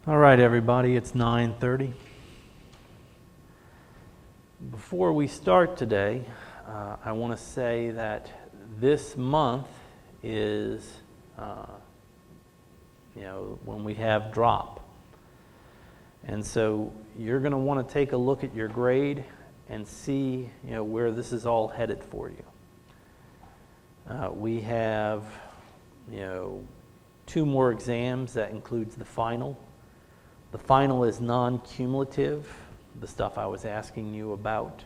All right, everybody, it's 9:30. Before we start today, I want to say that this month is, when we have drop. And so you're going to want to take a look at your grade and see, where this is all headed for you. We have, 2 more exams. That includes the final. The final is non-cumulative, the stuff I was asking you about,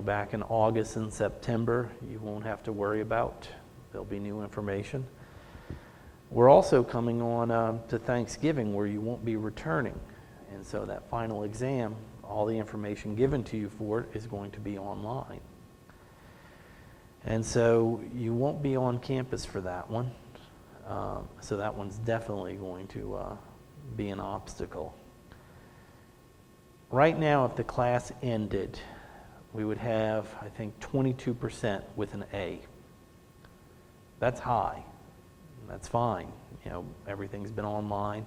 back in August and September. You won't have to worry about. There'll be new information. We're also coming on to Thanksgiving, where you won't be returning. And so that final exam, all the information given to you for it is going to be online. And so you won't be on campus for that one. So that one's definitely going to be an obstacle. Right now, if the class ended, we would have, I think, 22% with an A. That's high. That's fine. Everything's been online.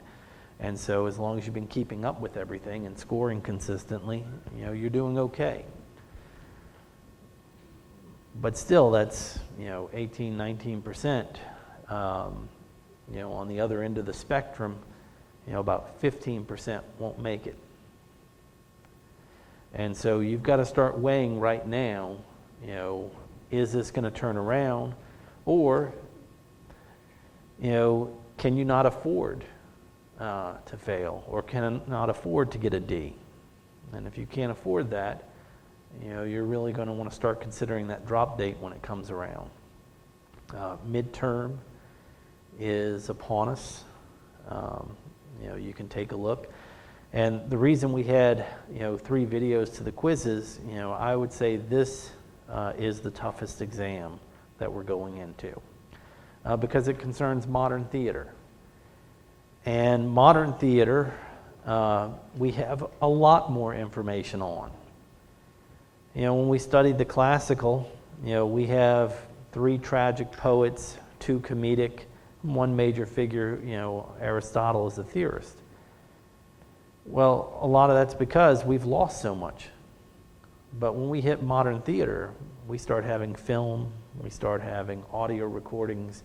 And so as long as you've been keeping up with everything and scoring consistently, you're doing okay. But still, that's, 18, 19%. On the other end of the spectrum, about 15% won't make it. And so you've got to start weighing right now, is this going to turn around? Or, can you not afford to fail? Or can not afford to get a D? And if you can't afford that, you're really going to want to start considering that drop date when it comes around. Midterm is upon us. You can take a look. And the reason we had, 3 videos to the quizzes, I would say this is the toughest exam that we're going into because it concerns modern theater. And modern theater, we have a lot more information on. When we studied the classical, we have 3 tragic poets, 2 comedic, 1 major figure, Aristotle is a theorist. Well, a lot of that's because we've lost so much. But when we hit modern theater, we start having film, we start having audio recordings.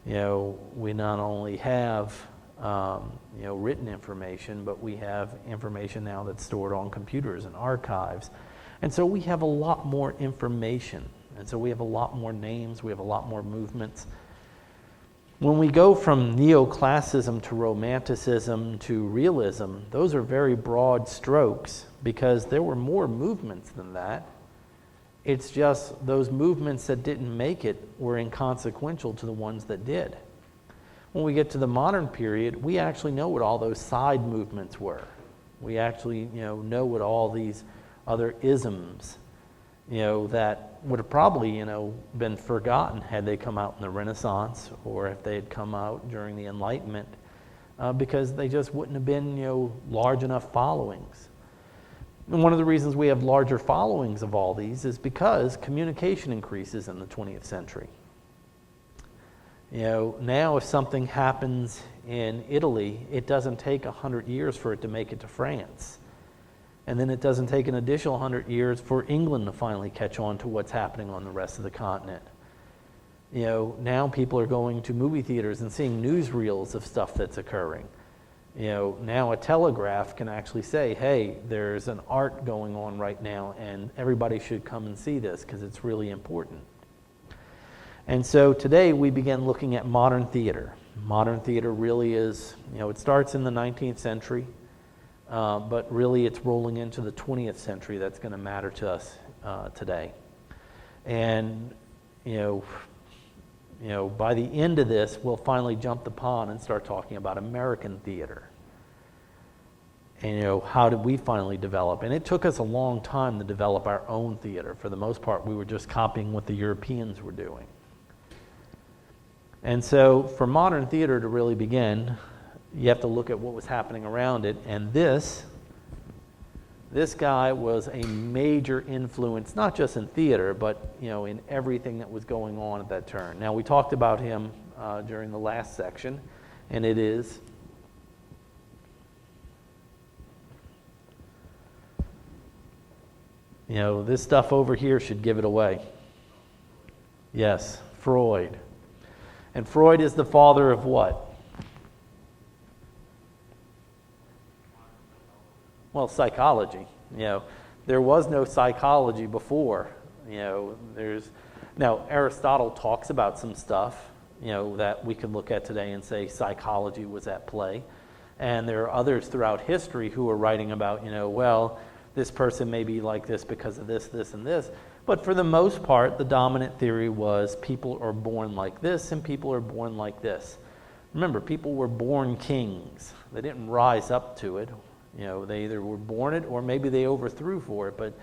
We not only have, written information, but we have information now that's stored on computers and archives. And so we have a lot more information. And so we have a lot more names, we have a lot more movements. When we go from neoclassicism to romanticism to realism, those are very broad strokes because there were more movements than that. It's just those movements that didn't make it were inconsequential to the ones that did. When we get to the modern period, we actually know what all those side movements were. We actually, know what all these other isms, that would have probably, been forgotten had they come out in the Renaissance or if they had come out during the Enlightenment, because they just wouldn't have been, large enough followings. And one of the reasons we have larger followings of all these is because communication increases in the 20th century. Now if something happens in Italy, it doesn't take 100 years for it to make it to France. And then it doesn't take an additional 100 years for England to finally catch on to what's happening on the rest of the continent. Now people are going to movie theaters and seeing newsreels of stuff that's occurring. Now a telegraph can actually say, hey, there's an art going on right now and everybody should come and see this because it's really important. And so today we begin looking at modern theater. Modern theater really is, it starts in the 19th century. But really it's rolling into the 20th century that's going to matter to us today. And, by the end of this, we'll finally jump the pond and start talking about American theater. And, how did we finally develop? And it took us a long time to develop our own theater. For the most part, we were just copying what the Europeans were doing. And so for modern theater to really begin, you have to look at what was happening around it. And this guy was a major influence, not just in theater, but in everything that was going on at that turn. Now, we talked about him during the last section, and it is This stuff over here should give it away. Yes, Freud. And Freud is the father of what? Well, psychology. There was no psychology before. Now Aristotle talks about some stuff, that we can look at today and say psychology was at play. And there are others throughout history who are writing about, well, this person may be like this because of this, this, and this. But for the most part, the dominant theory was people are born like this and people are born like this. Remember, people were born kings. They didn't rise up to it. They either were born it or maybe they overthrew for it. But,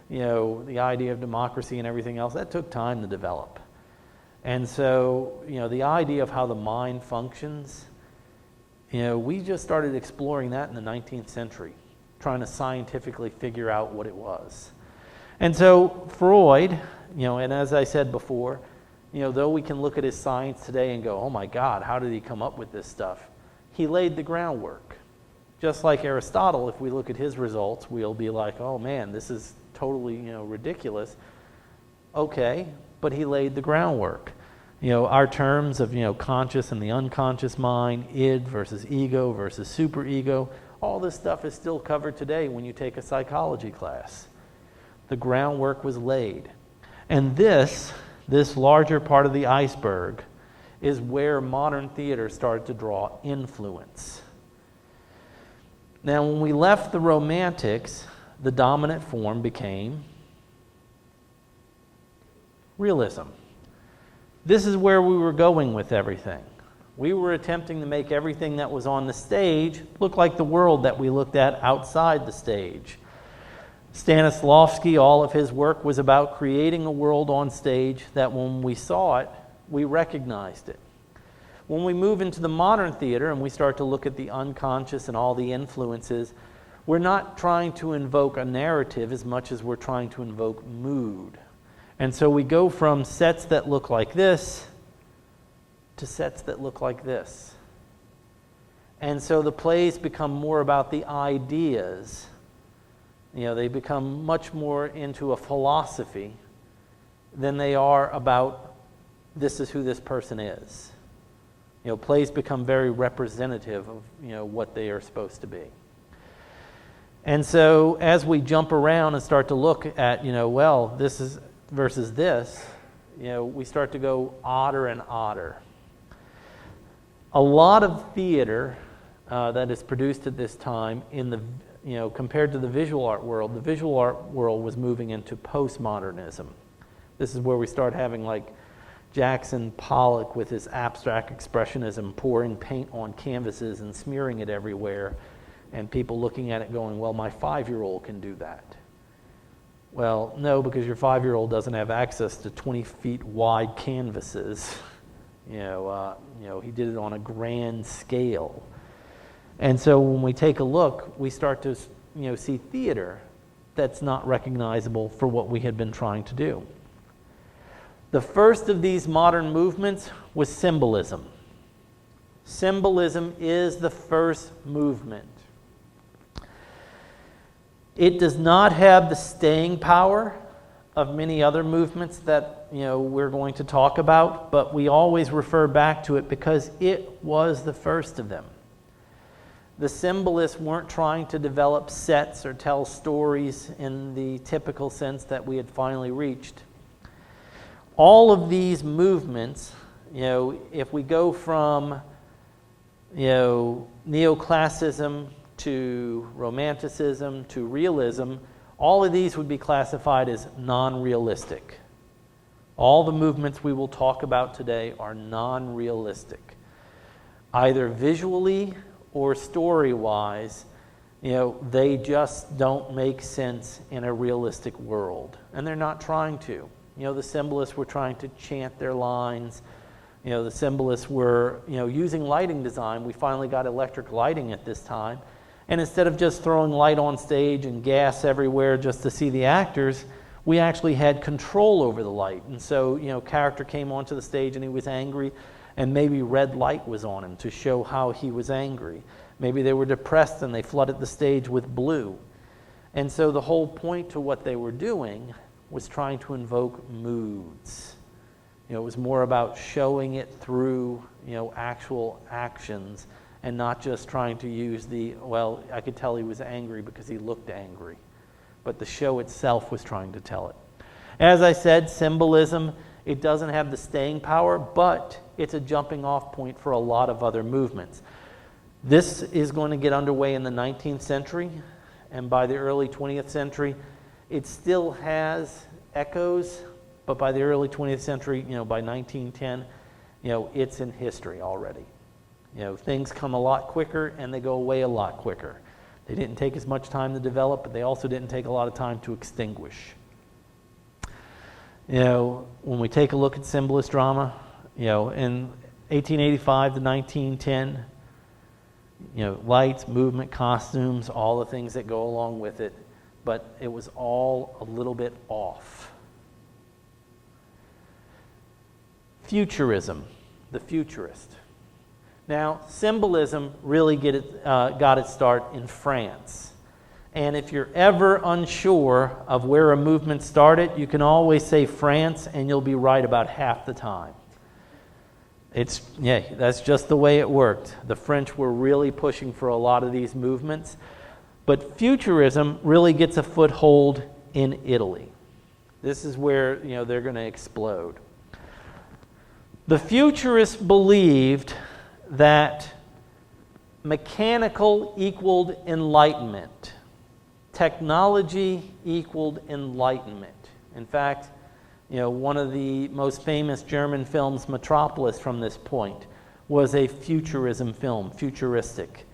the idea of democracy and everything else, that took time to develop. And so, the idea of how the mind functions, we just started exploring that in the 19th century, trying to scientifically figure out what it was. And so Freud, and as I said before, though we can look at his science today and go, oh my God, how did he come up with this stuff? He laid the groundwork. Just like Aristotle, if we look at his results, we'll be like, oh man, this is totally, ridiculous. Okay, but he laid the groundwork. Our terms of, conscious and the unconscious mind, id versus ego versus superego, all this stuff is still covered today when you take a psychology class. The groundwork was laid. And this larger part of the iceberg is where modern theater started to draw influence. Now, when we left the Romantics, the dominant form became realism. This is where we were going with everything. We were attempting to make everything that was on the stage look like the world that we looked at outside the stage. Stanislavski, all of his work was about creating a world on stage that when we saw it, we recognized it. When we move into the modern theater and we start to look at the unconscious and all the influences, we're not trying to invoke a narrative as much as we're trying to invoke mood. And so we go from sets that look like this to sets that look like this. And so the plays become more about the ideas. They become much more into a philosophy than they are about this is who this person is. Plays become very representative of, what they are supposed to be. And so as we jump around and start to look at, well, this is versus this, we start to go odder and odder. A lot of theater that is produced at this time in the, compared to the visual art world was moving into postmodernism. This is where we start having like Jackson Pollock with his abstract expressionism, pouring paint on canvases and smearing it everywhere, and people looking at it going, well, my 5-year-old can do that. Well, no, because your 5-year-old doesn't have access to 20 feet wide canvases. He did it on a grand scale. And so when we take a look, we start to, see theater that's not recognizable for what we had been trying to do. The first of these modern movements was symbolism. Symbolism is the first movement. It does not have the staying power of many other movements that we're going to talk about, but we always refer back to it because it was the first of them. The symbolists weren't trying to develop sets or tell stories in the typical sense that we had finally reached. All of these movements, if we go from, neoclassicism to romanticism to realism, all of these would be classified as non-realistic. All the movements we will talk about today are non-realistic. Either visually or story-wise, they just don't make sense in a realistic world. And they're not trying to. The symbolists were trying to chant their lines. The symbolists were, using lighting design. We finally got electric lighting at this time. And instead of just throwing light on stage and gas everywhere just to see the actors, we actually had control over the light. And so, character came onto the stage and he was angry, and maybe red light was on him to show how he was angry. Maybe they were depressed and they flooded the stage with blue. And so the whole point to what they were doing was trying to invoke moods. It was more about showing it through, actual actions and not just trying to use well, I could tell he was angry because he looked angry. But the show itself was trying to tell it. As I said, symbolism, it doesn't have the staying power, but it's a jumping off point for a lot of other movements. This is going to get underway in the 19th century, and by the early 20th century, it still has echoes, but by the early 20th century, by 1910, it's in history already. Things come a lot quicker and they go away a lot quicker. They didn't take as much time to develop, but they also didn't take a lot of time to extinguish. When we take a look at symbolist drama, in 1885 to 1910, lights, movement, costumes, all the things that go along with it, but it was all a little bit off. Futurism, the futurist. Now, symbolism really got its start in France. And if you're ever unsure of where a movement started, you can always say France, and you'll be right about half the time. That's just the way it worked. The French were really pushing for a lot of these movements. But futurism really gets a foothold in Italy. This is where, they're going to explode. The futurists believed that mechanical equaled enlightenment. Technology equaled enlightenment. In fact, one of the most famous German films, Metropolis, from this point, was a futurism film, futuristic.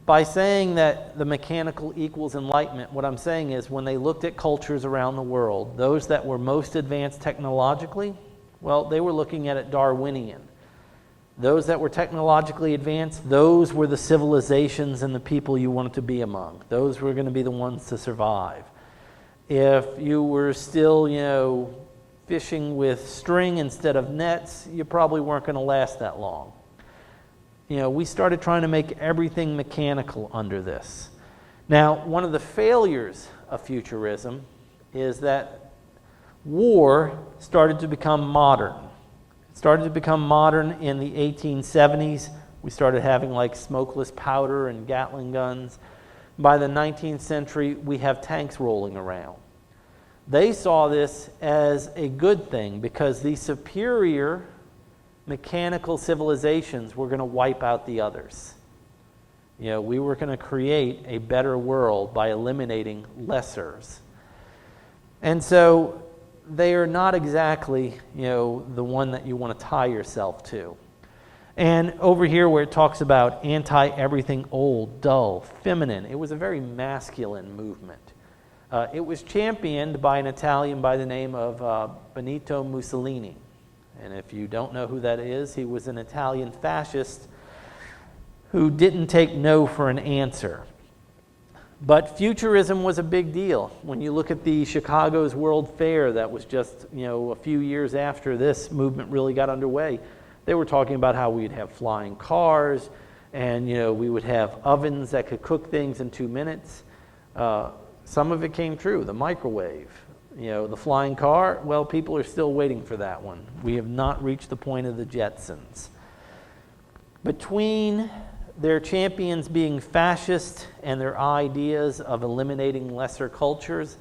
By saying that the mechanical equals enlightenment, what I'm saying is when they looked at cultures around the world, those that were most advanced technologically, well, they were looking at it Darwinian. Those that were technologically advanced, those were the civilizations and the people you wanted to be among. Those were going to be the ones to survive. If you were still, fishing with string instead of nets, you probably weren't going to last that long. We started trying to make everything mechanical under this. Now, one of the failures of futurism is that war started to become modern. It started to become modern in the 1870s. We started having smokeless powder and Gatling guns. By the 19th century, we have tanks rolling around. They saw this as a good thing because the superior mechanical civilizations were going to wipe out the others. We were going to create a better world by eliminating lessers. And so they are not exactly, the one that you want to tie yourself to. And over here where it talks about anti-everything old, dull, feminine, it was a very masculine movement. It was championed by an Italian by the name of Benito Mussolini. And if you don't know who that is, he was an Italian fascist who didn't take no for an answer. But futurism was a big deal. When you look at the Chicago's World Fair that was just, a few years after this movement really got underway, they were talking about how we'd have flying cars and, we would have ovens that could cook things in 2 minutes. Some of it came true, the microwave. The flying car, well, people are still waiting for that one. We have not reached the point of the Jetsons. Between their champions being fascist and their ideas of eliminating lesser cultures,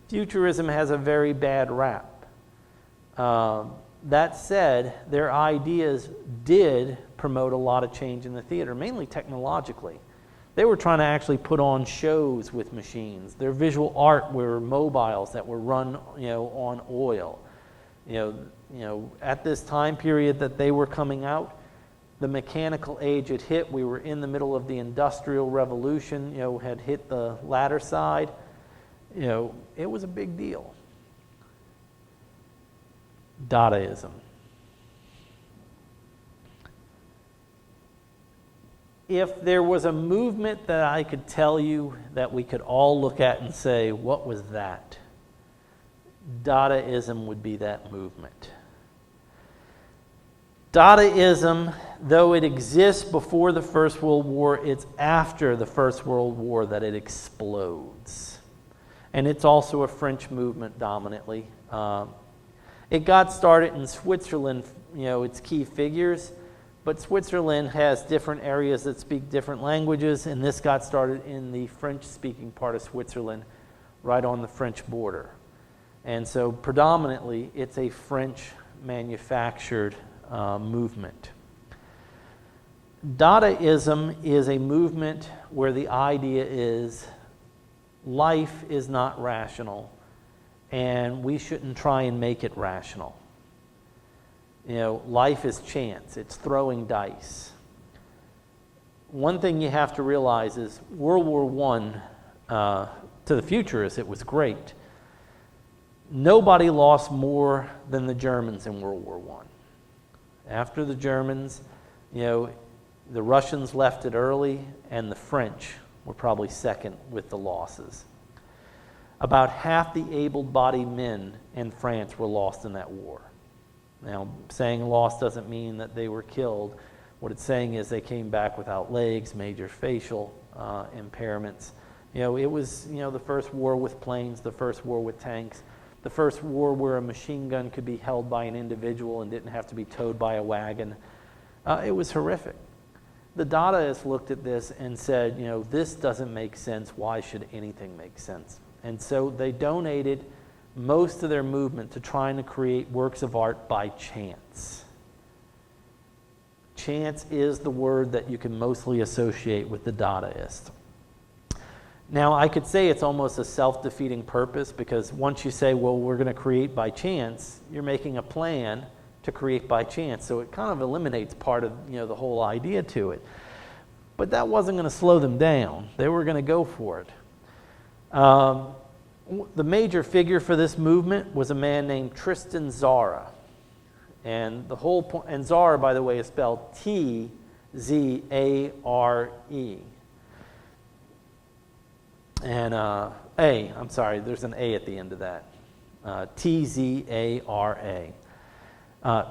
futurism has a very bad rap. That said, their ideas did promote a lot of change in the theater, mainly technologically. They were trying to actually put on shows with machines. Their visual art were mobiles that were run, on oil. At this time period that they were coming out, the mechanical age had hit. We were in the middle of the Industrial Revolution, had hit the latter side. It was a big deal. Dadaism. If there was a movement that I could tell you that we could all look at and say, what was that? Dadaism would be that movement. Dadaism, though it exists before the First World War, it's after the First World War that it explodes. And it's also a French movement dominantly. It got started in Switzerland, its key figures, but Switzerland has different areas that speak different languages, and this got started in the French-speaking part of Switzerland, right on the French border. And so predominantly, it's a French-manufactured movement. Dadaism is a movement where the idea is life is not rational, and we shouldn't try and make it rational. Life is chance. It's throwing dice. One thing you have to realize is World War I, to the futurists, it was great. Nobody lost more than the Germans in World War I. After the Germans, the Russians left it early, and the French were probably second with the losses. About half the able-bodied men in France were lost in that war. Now, saying lost doesn't mean that they were killed. What it's saying is they came back without legs, major facial impairments. It was, the first war with planes, the first war with tanks, the first war where a machine gun could be held by an individual and didn't have to be towed by a wagon. It was horrific. The Dadaists looked at this and said, this doesn't make sense. Why should anything make sense? And so they donated most of their movement to trying to create works of art by chance. Chance is the word that you can mostly associate with the Dadaists. Now, I could say it's almost a self-defeating purpose, because once you say, well, we're going to create by chance, you're making a plan to create by chance. So it kind of eliminates part of the whole idea to it. But that wasn't going to slow them down. They were going to go for it. The major figure for this movement was a man named Tristan Tzara. And the whole point, and Tzara, by the way, is spelled Tzare. And I'm sorry, there's an A at the end of that. Tzara.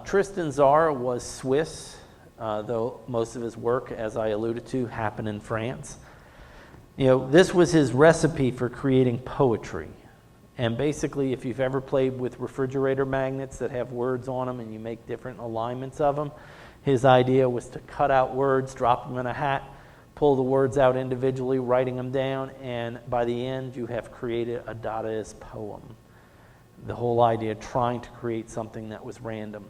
Tristan Tzara was Swiss, though most of his work, as I alluded to, happened in France. This was his recipe for creating poetry. And basically, if you've ever played with refrigerator magnets that have words on them and you make different alignments of them, his idea was to cut out words, drop them in a hat, pull the words out individually, writing them down, and by the end, you have created a Dadaist poem. The whole idea of trying to create something that was random.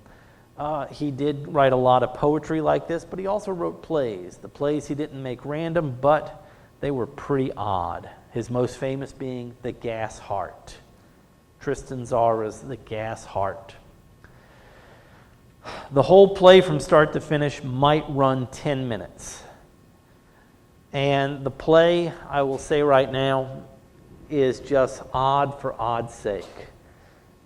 He did write a lot of poetry like this, but he also wrote plays. The plays he didn't make random, but they were pretty odd. His most famous being The Gas Heart. Tristan Tzara's The Gas Heart. The whole play from start to finish might run 10 minutes. And the play, I will say right now, is just odd for odd's sake.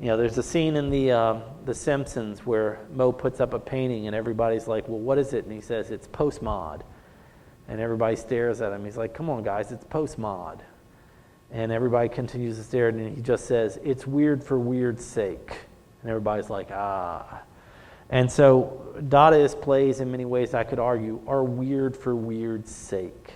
There's a scene in The Simpsons where Moe puts up a painting and everybody's like, well, what is it? And he says, it's postmod. And everybody stares at him. He's like, come on, guys, it's postmod. And everybody continues to stare, and he just says, it's weird for weird's sake. And everybody's like, ah. And so Dadaist plays, in many ways, I could argue, are weird for weird's sake.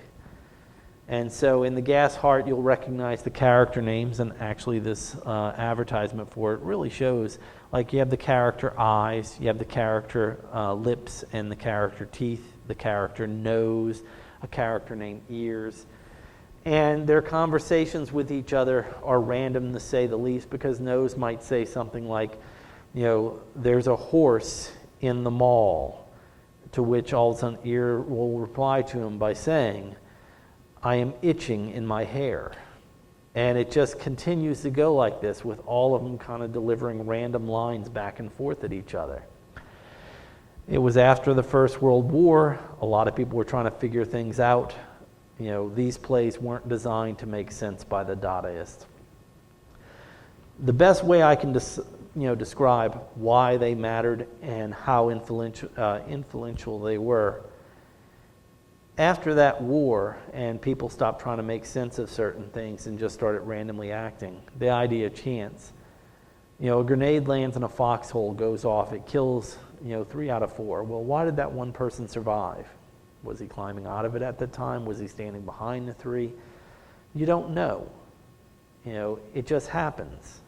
And so in The Gas Heart, you'll recognize the character names, and actually this advertisement for it really shows, like you have the character eyes, you have the character lips and the character teeth, the character nose, a character named ears. And their conversations with each other are random, to say the least, because nose might say something like, there's a horse in the mall, to which all of a sudden ear will reply to him by saying, I am itching in my hair. And it just continues to go like this, with all of them kind of delivering random lines back and forth at each other. It was after the First World War. A lot of people were trying to figure things out. These plays weren't designed to make sense by the Dadaists. The best way I can describe why they mattered and how influential they were, after that war and people stopped trying to make sense of certain things and just started randomly acting, the idea of chance. A grenade lands in a foxhole, goes off, it kills 3 out of 4. Well, why did that one person survive? Was he climbing out of it at the time? Was he standing behind the 3? You don't know. It just happens.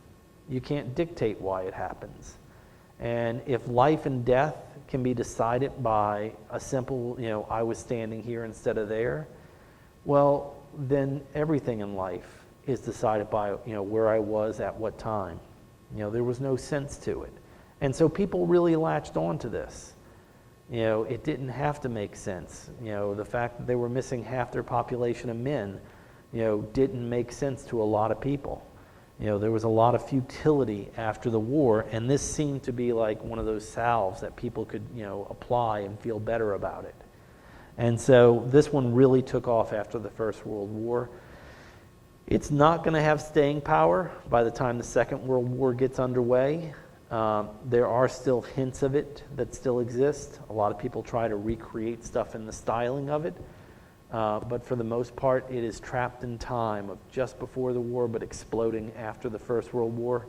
You can't dictate why it happens. And if life and death can be decided by a simple, I was standing here instead of there, well, then everything in life is decided by, where I was at what time. There was no sense to it. And so people really latched on to this. It didn't have to make sense. The fact that they were missing half their population of men, didn't make sense to a lot of people. There was a lot of futility after the war, and this seemed to be like one of those salves that people could, apply and feel better about it. And so this one really took off after the First World War. It's not going to have staying power by the time the Second World War gets underway. There are still hints of it that still exist. A lot of people try to recreate stuff in the styling of it. But for the most part, it is trapped in time of just before the war, but exploding after the First World War,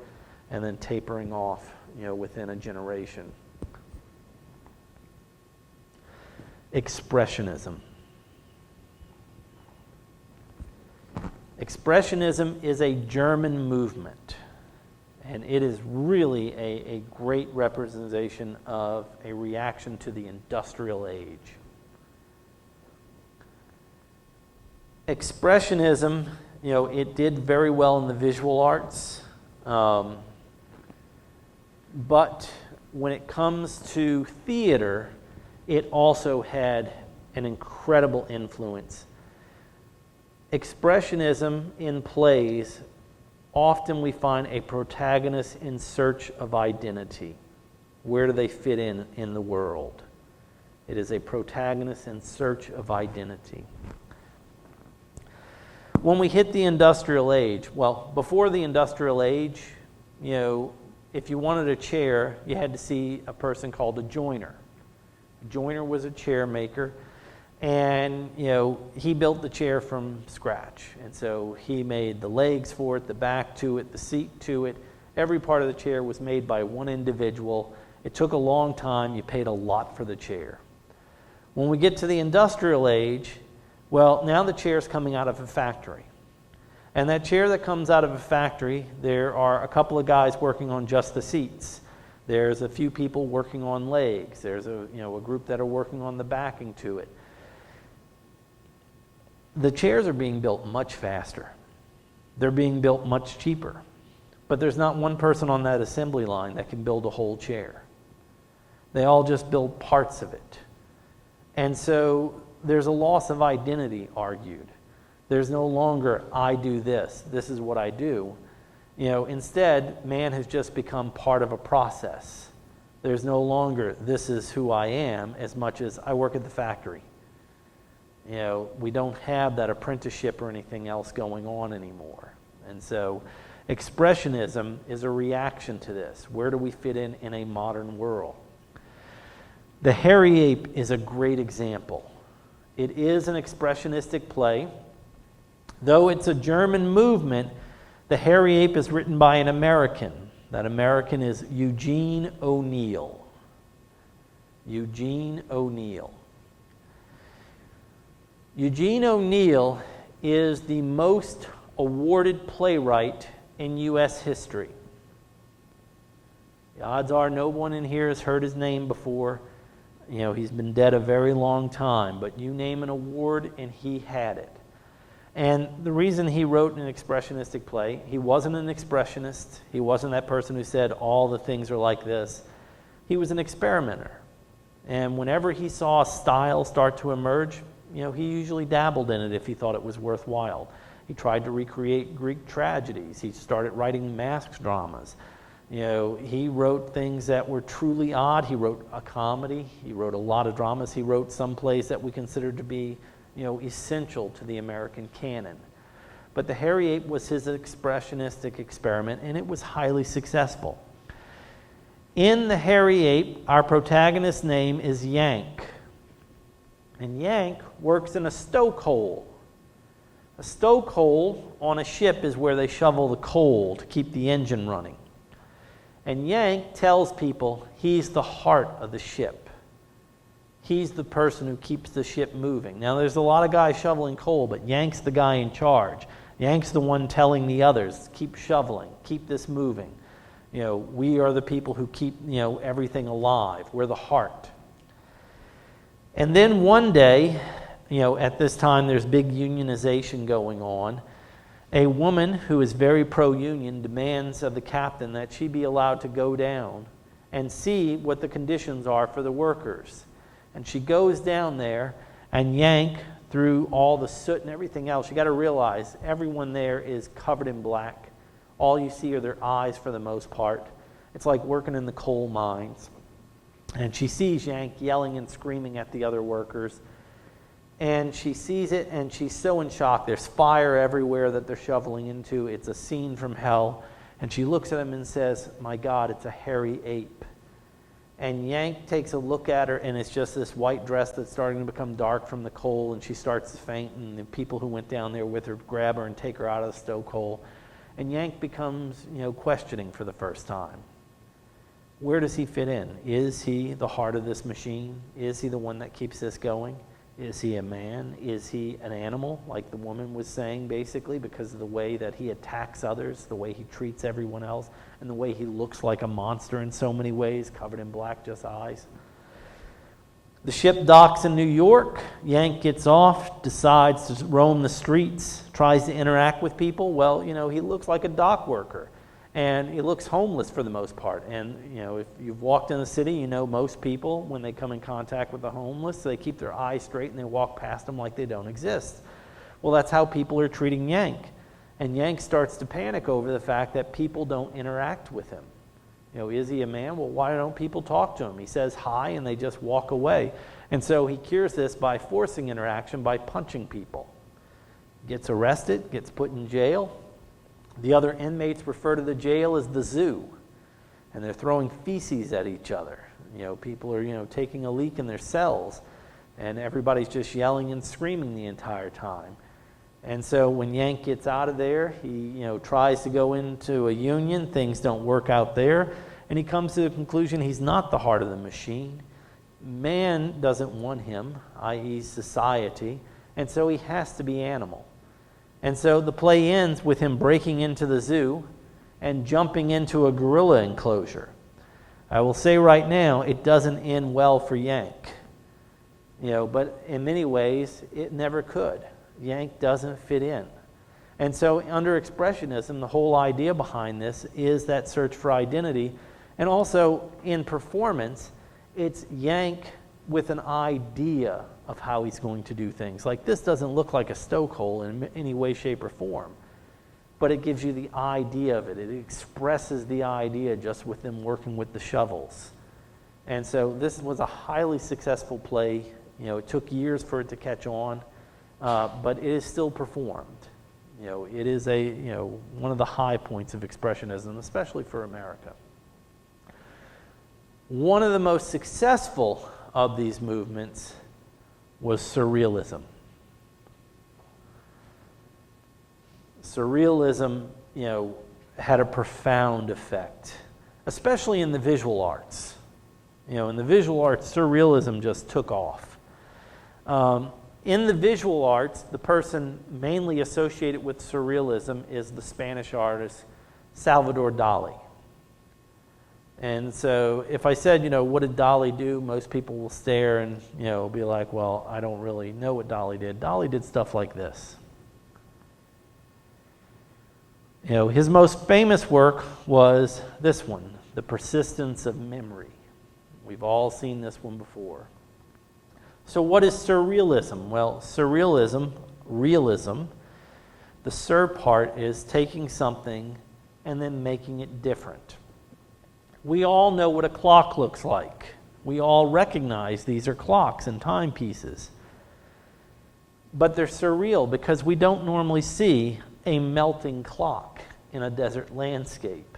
and then tapering off, within a generation. Expressionism. Expressionism is a German movement, and it is really a great representation of a reaction to the industrial age. Expressionism, it did very well in the visual arts, but when it comes to theater, it also had an incredible influence. Expressionism in plays, often we find a protagonist in search of identity. Where do they fit in the world? It is a protagonist in search of identity. When we hit the industrial age, well, before the industrial age, if you wanted a chair, you had to see a person called a joiner. A joiner was a chair maker, and he built the chair from scratch. And so he made the legs for it, the back to it, the seat to it. Every part of the chair was made by one individual. It took a long time. You paid a lot for the chair. When we get to the industrial age, well, now the chair's coming out of a factory. And that chair that comes out of a factory, there are a couple of guys working on just the seats. There's a few people working on legs. There's a group that are working on the backing to it. The chairs are being built much faster. They're being built much cheaper. But there's not one person on that assembly line that can build a whole chair. They all just build parts of it. And so there's a loss of identity argued. There's no longer, I do this, this is what I do. Instead, man has just become part of a process. There's no longer, this is who I am, as much as I work at the factory. We don't have that apprenticeship or anything else going on anymore. And so expressionism is a reaction to this. Where do we fit in a modern world? The Hairy Ape is a great example. It is an expressionistic play. Though it's a German movement, The Hairy Ape is written by an American. That American is Eugene O'Neill. Eugene O'Neill. Eugene O'Neill is the most awarded playwright in U.S. history. The odds are no one in here has heard his name before. He's been dead a very long time, but you name an award and he had it. And the reason he wrote an expressionistic play, he wasn't an expressionist. He wasn't that person who said all the things are like this. He was an experimenter. And whenever he saw a style start to emerge, he usually dabbled in it if he thought it was worthwhile. He tried to recreate Greek tragedies. He started writing masked dramas. He wrote things that were truly odd. He wrote a comedy. He wrote a lot of dramas. He wrote some plays that we consider to be, essential to the American canon. But The Hairy Ape was his expressionistic experiment, and it was highly successful. In The Hairy Ape, our protagonist's name is Yank. And Yank works in a stokehole. A stokehole on a ship is where they shovel the coal to keep the engine running. And Yank tells people he's the heart of the ship. He's the person who keeps the ship moving. Now, there's a lot of guys shoveling coal, but Yank's the guy in charge. Yank's the one telling the others, keep shoveling, keep this moving. We are the people who keep, everything alive. We're the heart. And then one day, at this time there's big unionization going on. A woman who is very pro-union demands of the captain that she be allowed to go down and see what the conditions are for the workers. And she goes down there, and Yank, through all the soot and everything else, you got to realize everyone there is covered in black. All you see are their eyes for the most part. It's like working in the coal mines. And she sees Yank yelling and screaming at the other workers. And she sees it, and she's so in shock. There's fire everywhere that they're shoveling into. It's a scene from hell. And she looks at him and says, my God, it's a hairy ape. And Yank takes a look at her, and it's just this white dress that's starting to become dark from the coal, and she starts to faint, and the people who went down there with her grab her and take her out of the stokehold. And Yank becomes, questioning for the first time. Where does he fit in? Is he the heart of this machine? Is he the one that keeps this going? Is he a man? Is he an animal, like the woman was saying, basically, because of the way that he attacks others, the way he treats everyone else, and the way he looks like a monster in so many ways, covered in black, just eyes? The ship docks in New York. Yank gets off, decides to roam the streets, tries to interact with people. Well, he looks like a dock worker. And he looks homeless for the most part. And, if you've walked in the city, most people, when they come in contact with the homeless, they keep their eyes straight and they walk past them like they don't exist. Well, that's how people are treating Yank. And Yank starts to panic over the fact that people don't interact with him. Is he a man? Well, why don't people talk to him? He says hi and they just walk away. And so he cures this by forcing interaction, by punching people. Gets arrested, gets put in jail. The other inmates refer to the jail as the zoo, and they're throwing feces at each other. People are, taking a leak in their cells, and everybody's just yelling and screaming the entire time. And so when Yank gets out of there, he, tries to go into a union. Things don't work out there, and he comes to the conclusion he's not the heart of the machine. Man doesn't want him, i.e. society, and so he has to be animal. And so the play ends with him breaking into the zoo and jumping into a gorilla enclosure. I will say right now, it doesn't end well for Yank. But in many ways, it never could. Yank doesn't fit in. And so under Expressionism, the whole idea behind this is that search for identity. And also in performance, it's Yank with an idea of how he's going to do things. Like, this doesn't look like a stokehole in any way, shape, or form, but it gives you the idea of it. It expresses the idea just with them working with the shovels. And so this was a highly successful play. It took years for it to catch on, but it is still performed. It is one of the high points of Expressionism, especially for America. One of the most successful of these movements was Surrealism. Surrealism, had a profound effect, especially in the visual arts. In the visual arts, Surrealism just took off. In the visual arts, the person mainly associated with Surrealism is the Spanish artist Salvador Dali. And so if I said, what did Dali do? Most people will stare and, be like, well, I don't really know what Dali did. Dali did stuff like this. His most famous work was this one, The Persistence of Memory. We've all seen this one before. So what is Surrealism? Well, Surrealism, realism, the sur part is taking something and then making it different. We all know what a clock looks like. We all recognize these are clocks and timepieces. But they're surreal because we don't normally see a melting clock in a desert landscape.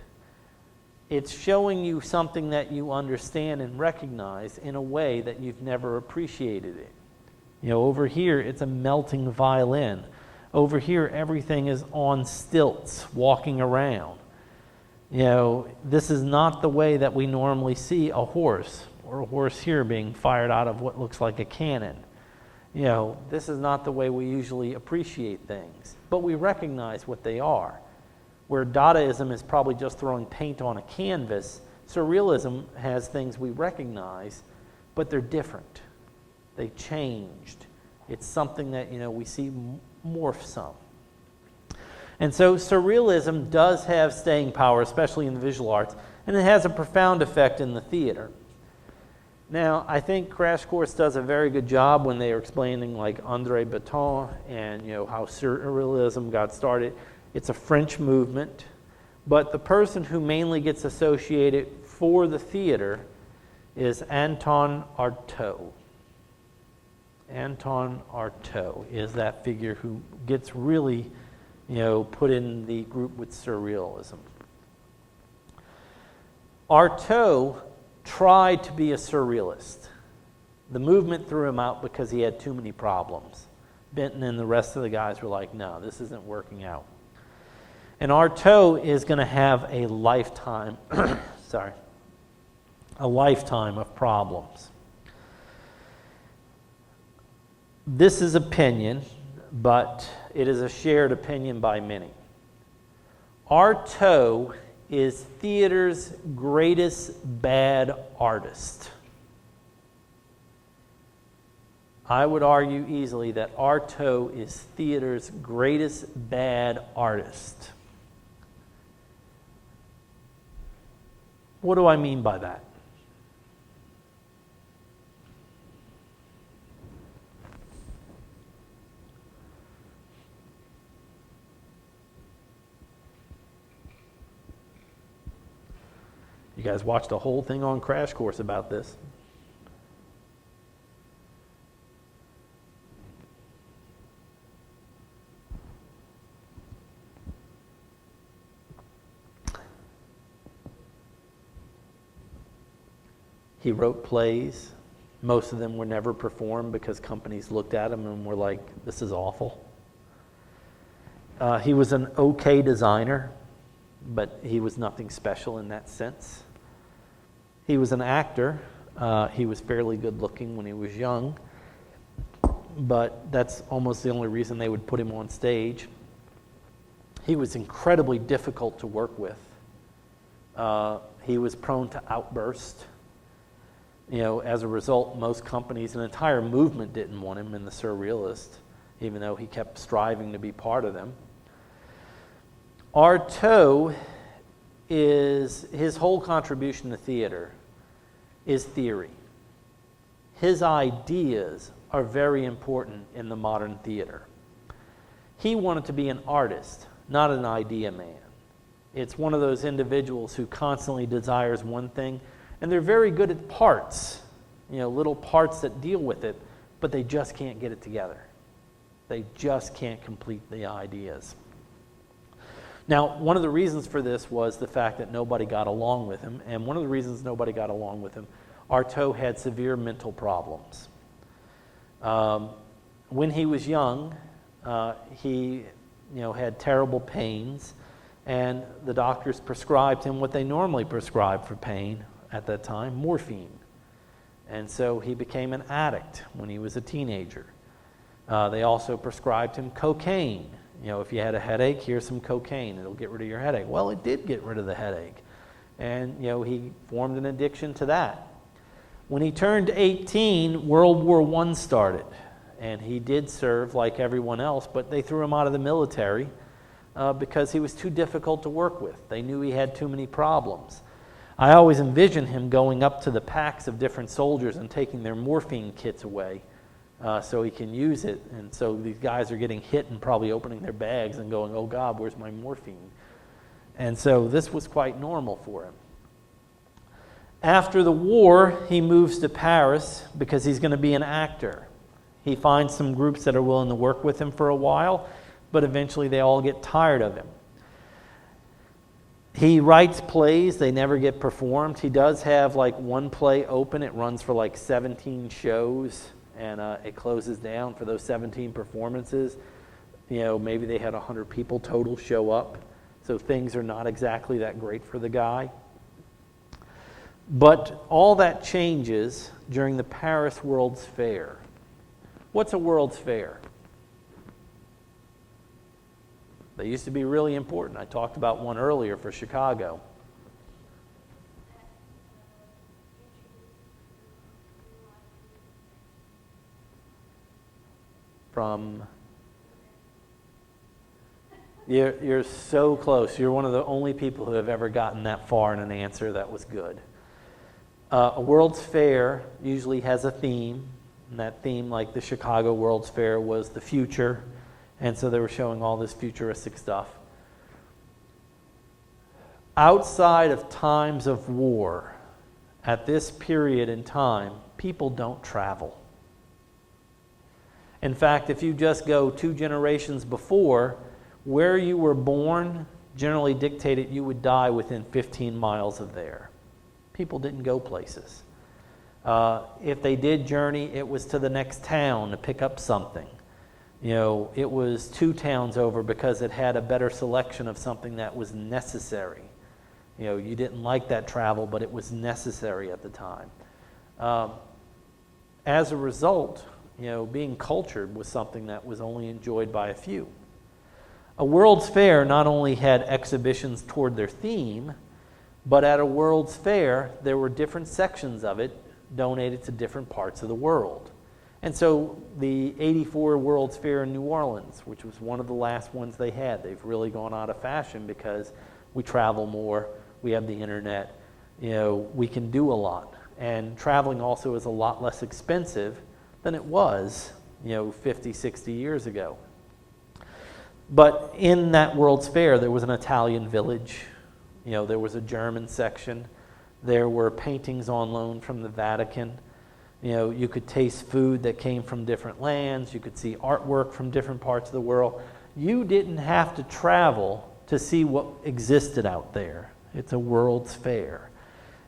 It's showing you something that you understand and recognize in a way that you've never appreciated it. Over here, it's a melting violin. Over here, everything is on stilts, walking around. This is not the way that we normally see a horse, or a horse here being fired out of what looks like a cannon. This is not the way we usually appreciate things, but we recognize what they are. Where Dadaism is probably just throwing paint on a canvas, Surrealism has things we recognize, but they're different. They changed. It's something that, we see morph some. And so Surrealism does have staying power, especially in the visual arts, and it has a profound effect in the theater. Now, I think Crash Course does a very good job when they are explaining like André Breton and how Surrealism got started. It's a French movement, but the person who mainly gets associated for the theater is Anton Artaud. Anton Artaud is that figure who gets really, put in the group with Surrealism. Artaud tried to be a surrealist. The movement threw him out because he had too many problems. Benton and the rest of the guys were like, no, this isn't working out. And Artaud is going to have a lifetime, a lifetime of problems. This is opinion, but it is a shared opinion by many. Artaud is theater's greatest bad artist. I would argue easily that Artaud is theater's greatest bad artist. What do I mean by that? You guys watched a whole thing on Crash Course about this. He wrote plays. Most of them were never performed because companies looked at him and were like, this is awful. He was an okay designer, but he was nothing special in that sense. He was an actor. He was fairly good looking when he was young, but that's almost the only reason they would put him on stage. He was incredibly difficult to work with. He was prone to outburst. As a result, most companies, an entire movement didn't want him in the Surrealist, even though he kept striving to be part of them. Artaud his whole contribution to theater is theory. His ideas are very important in the modern theater. He wanted to be an artist, not an idea man. It's one of those individuals who constantly desires one thing, and they're very good at parts, little parts that deal with it, but they just can't get it together. They just can't complete the ideas. Now, one of the reasons for this was the fact that nobody got along with him, and one of the reasons nobody got along with him, Artaud had severe mental problems. When he was young, he had terrible pains, and the doctors prescribed him what they normally prescribe for pain at that time, morphine. And so he became an addict when he was a teenager. They also prescribed him cocaine. If you had a headache, here's some cocaine. It'll get rid of your headache. Well, it did get rid of the headache. And, he formed an addiction to that. When he turned 18, World War I started. And he did serve like everyone else, but they threw him out of the military because he was too difficult to work with. They knew he had too many problems. I always envision him going up to the packs of different soldiers and taking their morphine kits away so he can use it. And so these guys are getting hit and probably opening their bags and going, oh God, where's my morphine? And so this was quite normal for him. After the war, he moves to Paris because he's going to be an actor. He finds some groups that are willing to work with him for a while, but eventually they all get tired of him. He writes plays, they never get performed. He does have one play open. It runs for 17 shows, and it closes down for those 17 performances. Maybe they had 100 people total show up. so things are not exactly that great for the guy. But all that changes during the Paris World's Fair. What's a World's Fair? They used to be really important. I talked about one earlier for Chicago. You're so close. You're one of the only people who have ever gotten that far in an answer that was good. A World's Fair usually has a theme, and that theme, like the Chicago World's Fair, was the future, and so they were showing all this futuristic stuff. Outside of times of war, at this period in time, people don't travel. In fact, if you just go 2 generations before, where you were born generally dictated you would die within 15 miles of there. People didn't go places. If they did journey, it was to the next town to pick up something. You know, it was 2 towns over because it had a better selection of something that was necessary. You know, you didn't like that travel, but it was necessary at the time. As a result, you know, being cultured was something that was only enjoyed by a few. A World's Fair not only had exhibitions toward their theme, but at a World's Fair, there were different sections of it donated to different parts of the world. And so the 84 World's Fair in New Orleans, which was one of the last ones they had, they've really gone out of fashion because we travel more, we have the internet, you know, we can do a lot. And traveling also is a lot less expensive than it was, you know, 50, 60 years ago. But in that World's Fair, there was an Italian village, you know, there was a German section, there were paintings on loan from the Vatican, you know, you could taste food that came from different lands, you could see artwork from different parts of the world. You didn't have to travel to see what existed out there. It's a World's Fair.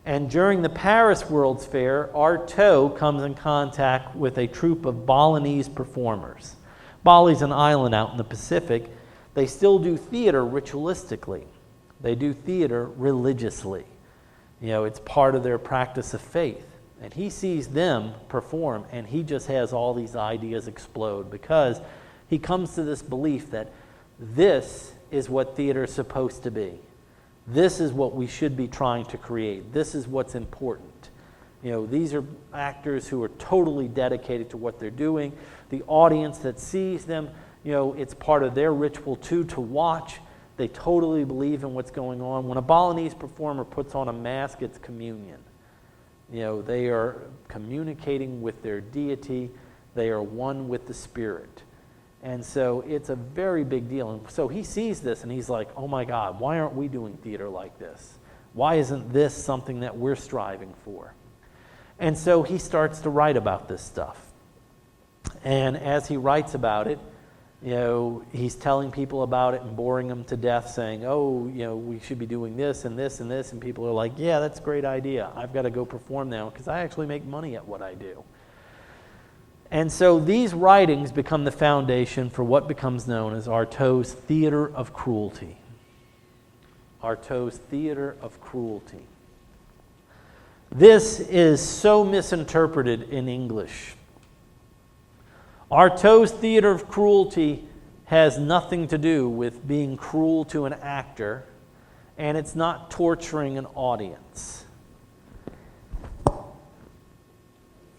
And during the Paris World's Fair, Artaud comes in contact with a troupe of Balinese performers. Bali's an island out in the Pacific. They still do theater ritualistically. They do theater religiously. You know, it's part of their practice of faith. And he sees them perform, and he just has all these ideas explode because he comes to this belief that this is what theater is supposed to be. This is what we should be trying to create. This is what's important. You know, these are actors who are totally dedicated to what they're doing. The audience that sees them, you know, it's part of their ritual too to watch. They totally believe in what's going on. When a Balinese performer puts on a mask, it's communion. You know, they are communicating with their deity. They are one with the spirit. And so it's a very big deal. And so he sees this and he's like, oh my God, why aren't we doing theater like this? Why isn't this something that we're striving for? And so he starts to write about this stuff. And as he writes about it, you know, he's telling people about it and boring them to death, saying, oh, you know, we should be doing this and this and this. And people are like, yeah, that's a great idea. I've got to go perform now because I actually make money at what I do. And so these writings become the foundation for what becomes known as Artaud's Theater of Cruelty. Artaud's Theater of Cruelty. This is so misinterpreted in English. Artaud's Theater of Cruelty has nothing to do with being cruel to an actor, and it's not torturing an audience.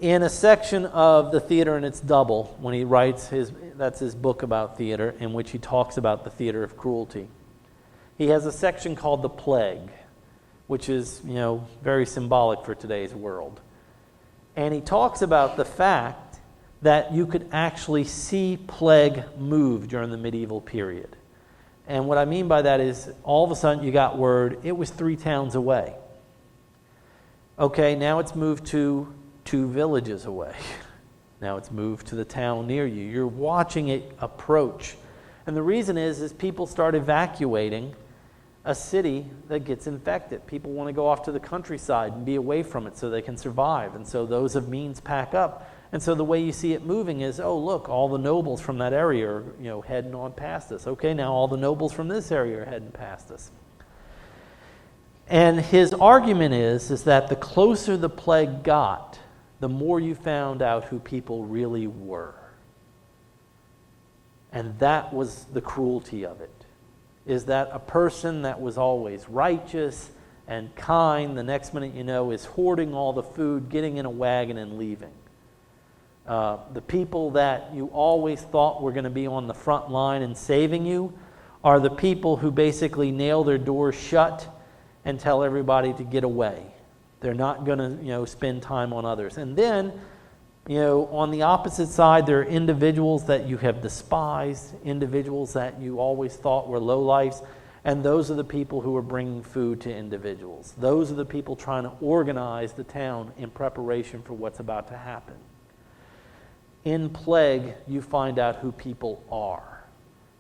In a section of the Theater and Its Double, when he writes that's his book about theater, in which he talks about the theater of cruelty, he has a section called The Plague, which is, you know, very symbolic for today's world. And he talks about the fact that you could actually see plague move during the medieval period. And what I mean by that is all of a sudden you got word it was 3 towns away. Okay, now it's moved to 2 villages away. Now it's moved to the town near you. You're watching it approach. And the reason is people start evacuating a city that gets infected. People want to go off to the countryside and be away from it so they can survive. And so those of means pack up And so the way you see it moving is, oh, look, all the nobles from that area are, heading on past us. Okay, now all the nobles from this area are heading past us. And his argument is that the closer the plague got, the more you found out who people really were. And that was the cruelty of it, is that a person that was always righteous and kind, the next minute is hoarding all the food, getting in a wagon and leaving. The people that you always thought were going to be on the front line and saving you are the people who basically nail their doors shut and tell everybody to get away. They're not going to, spend time on others. And then, on the opposite side, there are individuals that you have despised, individuals that you always thought were lowlifes, and those are the people who are bringing food to individuals. Those are the people trying to organize the town in preparation for what's about to happen. In plague, you find out who people are.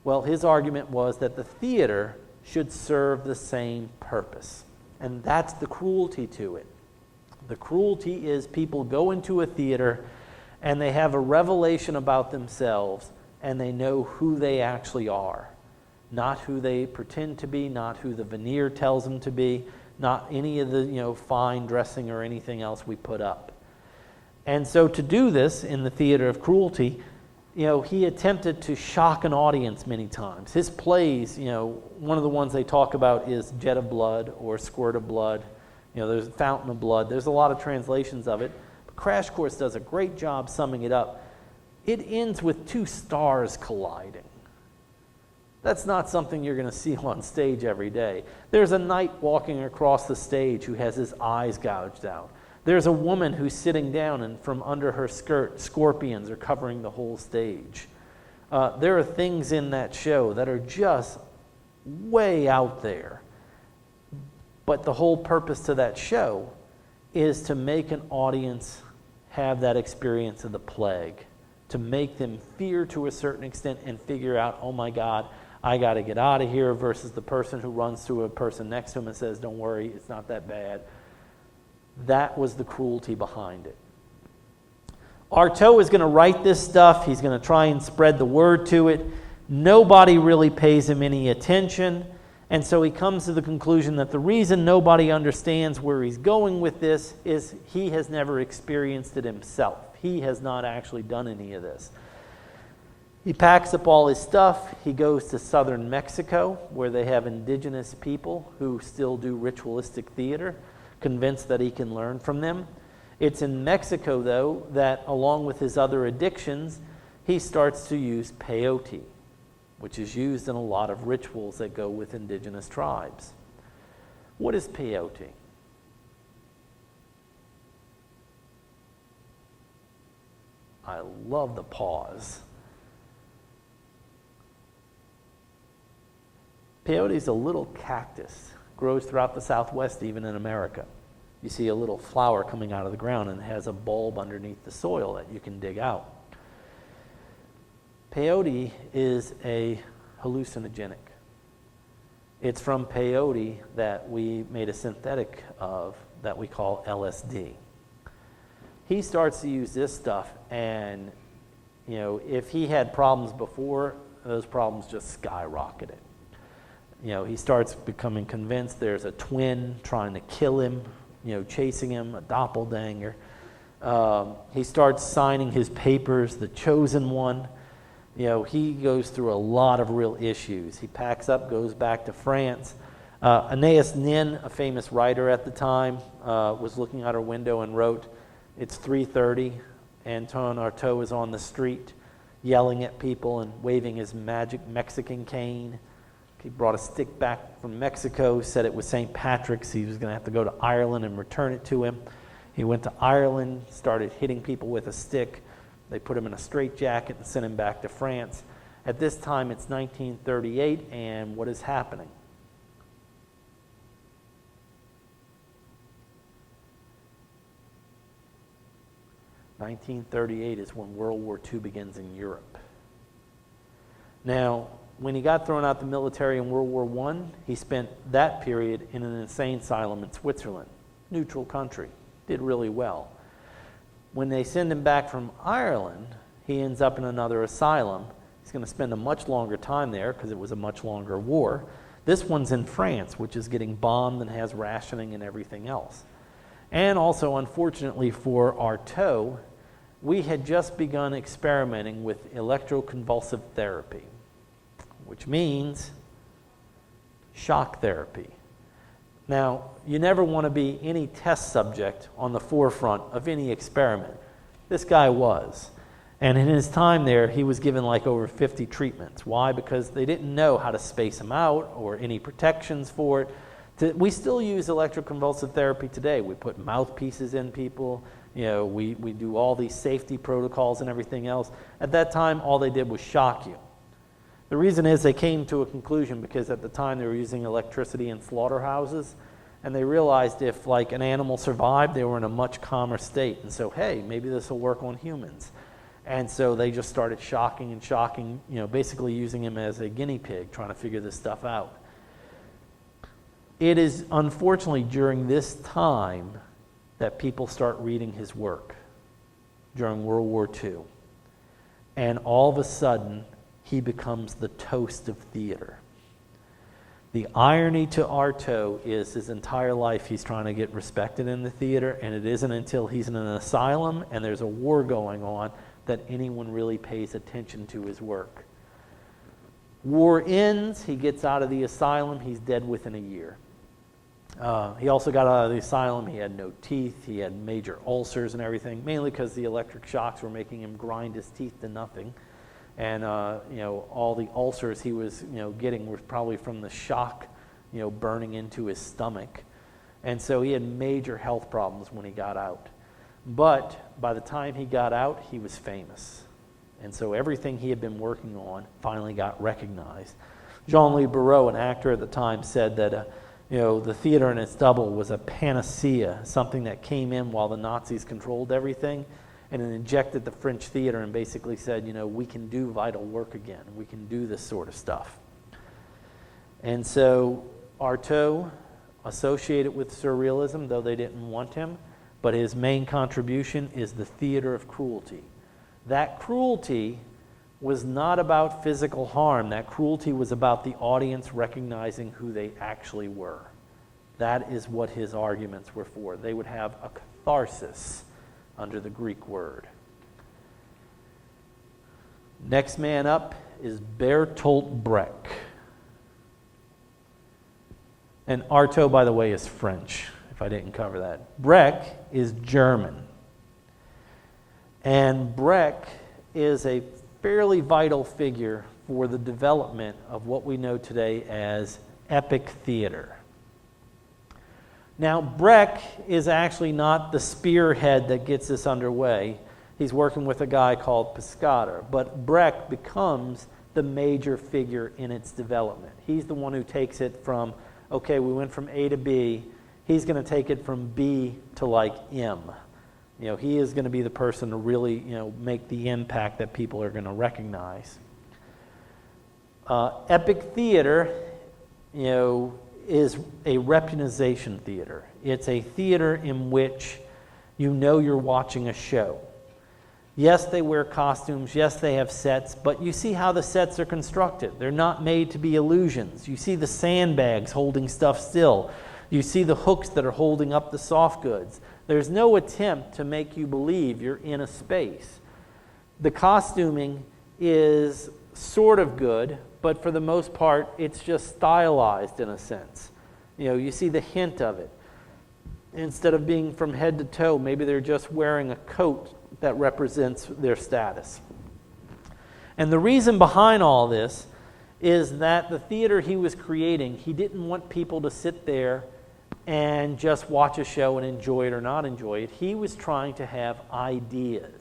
Well, his argument was that the theater should serve the same purpose. And that's the cruelty to it. The cruelty is people go into a theater and they have a revelation about themselves and they know who they actually are. Not who they pretend to be, not who the veneer tells them to be, not any of the fine dressing or anything else we put up. And so to do this in the theater of cruelty, he attempted to shock an audience many times. His plays, one of the ones they talk about is Jet of Blood or Squirt of Blood. There's Fountain of Blood. There's a lot of translations of it. But Crash Course does a great job summing it up. It ends with two stars colliding. That's not something you're going to see on stage every day. There's a knight walking across the stage who has his eyes gouged out. There's a woman who's sitting down and from under her skirt, scorpions are covering the whole stage. There are things in that show that are just way out there. But the whole purpose to that show is to make an audience have that experience of the plague, to make them fear to a certain extent and figure out, oh my God, I got to get out of here, versus the person who runs to a person next to him and says, don't worry, it's not that bad. That was the cruelty behind it. Artaud is going to write this stuff. He's going to try and spread the word to it. Nobody really pays him any attention. And so he comes to the conclusion that the reason nobody understands where he's going with this is he has never experienced it himself. He has not actually done any of this. He packs up all his stuff. He goes to southern Mexico, where they have indigenous people who still do ritualistic theater, convinced that he can learn from them. It's in Mexico, though, that along with his other addictions, he starts to use peyote, which is used in a lot of rituals that go with indigenous tribes. What is peyote? I love the pause. Peyote is a little cactus. Grows throughout the Southwest, even in America. You see a little flower coming out of the ground and it has a bulb underneath the soil that you can dig out. Peyote is a hallucinogenic. It's from peyote that we made a synthetic of that we call LSD. He starts to use this stuff, and if he had problems before, those problems just skyrocketed. He starts becoming convinced there's a twin trying to kill him, chasing him, a doppelganger. He starts signing his papers, the chosen one. He goes through a lot of real issues. He packs up, goes back to France. Anais Nin, a famous writer at the time, was looking out her window and wrote, "It's 3:30. Antoine Artaud is on the street yelling at people and waving his magic Mexican cane. He brought a stick back from Mexico, said it was St. Patrick's. He was going to have to go to Ireland and return it to him. He went to Ireland, started hitting people with a stick. They put him in a straitjacket and sent him back to France. At this time, it's 1938, and what is happening? (1938) is when World War II begins in Europe. Now, when he got thrown out the military in World War I, he spent that period in an insane asylum in Switzerland, neutral country, did really well. When they send him back from Ireland, he ends up in another asylum. He's going to spend a much longer time there because it was a much longer war. This one's in France, which is getting bombed and has rationing and everything else. And also, unfortunately for Artaud, we had just begun experimenting with electroconvulsive therapy, which means shock therapy. Now, you never want to be any test subject on the forefront of any experiment. This guy was. And in his time there, he was given like over 50 treatments. Why? Because they didn't know how to space them out or any protections for it. We still use electroconvulsive therapy today. We put mouthpieces in people. You know, we do all these safety protocols and everything else. At that time, all they did was shock you. The reason is they came to a conclusion because at the time they were using electricity in slaughterhouses, and they realized if like an animal survived, they were in a much calmer state. And so, hey, maybe this will work on humans. And so they just started shocking and shocking, you know, basically using him as a guinea pig, trying to figure this stuff out. It is unfortunately during this time that people start reading his work, during World War II. And all of a sudden, he becomes the toast of theater. The irony to Artaud is his entire life he's trying to get respected in the theater, and it isn't until he's in an asylum and there's a war going on that anyone really pays attention to his work. War ends, he gets out of the asylum, he's dead within a year. He also got out of the asylum, he had no teeth, he had major ulcers and everything, mainly because the electric shocks were making him grind his teeth to nothing. And you know, all the ulcers he was getting were probably from the shock burning into his stomach. And so he had major health problems when he got out. But by the time he got out, he was famous. And so everything he had been working on finally got recognized. Jean-Louis Barrault, an actor at the time, said that the theater in its double was a panacea, something that came in while the Nazis controlled everything, and it injected the French theater and basically said, we can do vital work again. We can do this sort of stuff. And so Artaud, associated with surrealism, though they didn't want him, but his main contribution is the theater of cruelty. That cruelty was not about physical harm. That cruelty was about the audience recognizing who they actually were. That is what his arguments were for. They would have a catharsis under the Greek word. Next man up is Bertolt Brecht. And Artaud, by the way, is French, if I didn't cover that. Brecht is German. And Brecht is a fairly vital figure for the development of what we know today as epic theater. Now, Brecht is actually not the spearhead that gets this underway. He's working with a guy called Piscator, but Brecht becomes the major figure in its development. He's the one who takes it from, okay, we went from A to B. He's going to take it from B to like M. He is going to be the person to really, make the impact that people are going to recognize. Epic theater, is a repionization theater. It's a theater in which you're watching a show. Yes, they wear costumes. Yes, they have sets. But you see how the sets are constructed. They're not made to be illusions. You see the sandbags holding stuff still. You see the hooks that are holding up the soft goods. There's no attempt to make you believe you're in a space. The costuming is sort of good, but for the most part, it's just stylized in a sense. You see the hint of it. Instead of being from head to toe, maybe they're just wearing a coat that represents their status. And the reason behind all this is that the theater he was creating, he didn't want people to sit there and just watch a show and enjoy it or not enjoy it. He was trying to have ideas.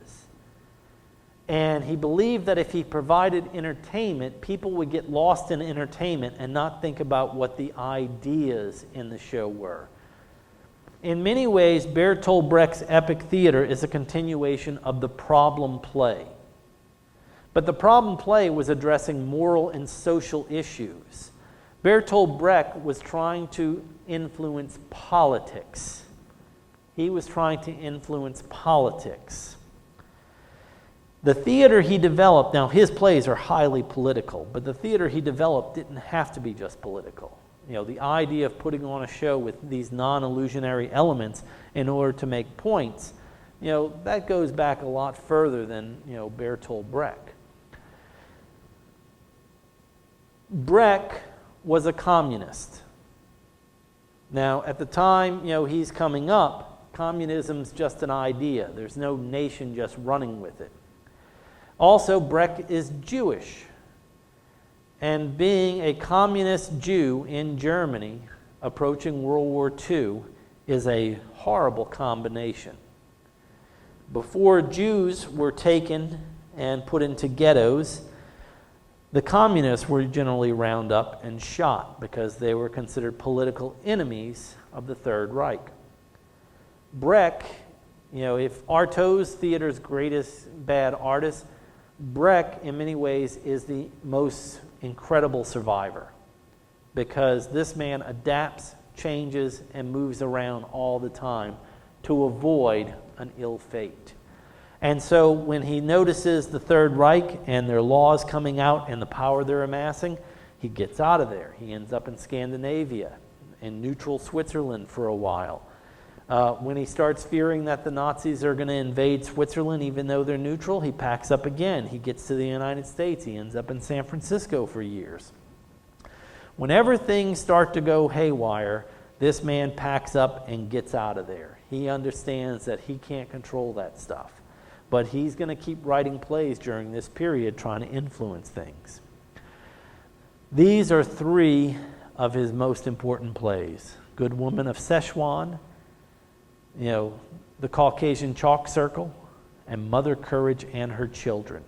And he believed that if he provided entertainment, people would get lost in entertainment and not think about what the ideas in the show were. In many ways, Bertolt Brecht's epic theater is a continuation of the problem play. But the problem play was addressing moral and social issues. Bertolt Brecht was trying to influence politics He was trying to influence politics. The theater he developed, now his plays are highly political, but the theater he developed didn't have to be just political. The idea of putting on a show with these non-illusionary elements in order to make points, that goes back a lot further than, Bertolt Brecht. Brecht was a communist. Now, at the time, he's coming up, communism's just an idea. There's no nation just running with it. Also, Brecht is Jewish. And being a communist Jew in Germany approaching World War II is a horrible combination. Before Jews were taken and put into ghettos, the communists were generally rounded up and shot because they were considered political enemies of the Third Reich. Brecht, if Artaud's theater's greatest bad artist, Brecht in many ways is the most incredible survivor, because this man adapts, changes, and moves around all the time to avoid an ill fate. And so when he notices the Third Reich and their laws coming out and the power they're amassing, he gets out of there. He ends up in Scandinavia, in neutral Switzerland for a while. When he starts fearing that the Nazis are going to invade Switzerland, even though they're neutral, he packs up again. He gets to the United States. He ends up in San Francisco for years. Whenever things start to go haywire, this man packs up and gets out of there. He understands that he can't control that stuff. But he's going to keep writing plays during this period trying to influence things. These are three of his most important plays. Good Woman of Szechuan, The Caucasian Chalk Circle, and Mother Courage and Her Children.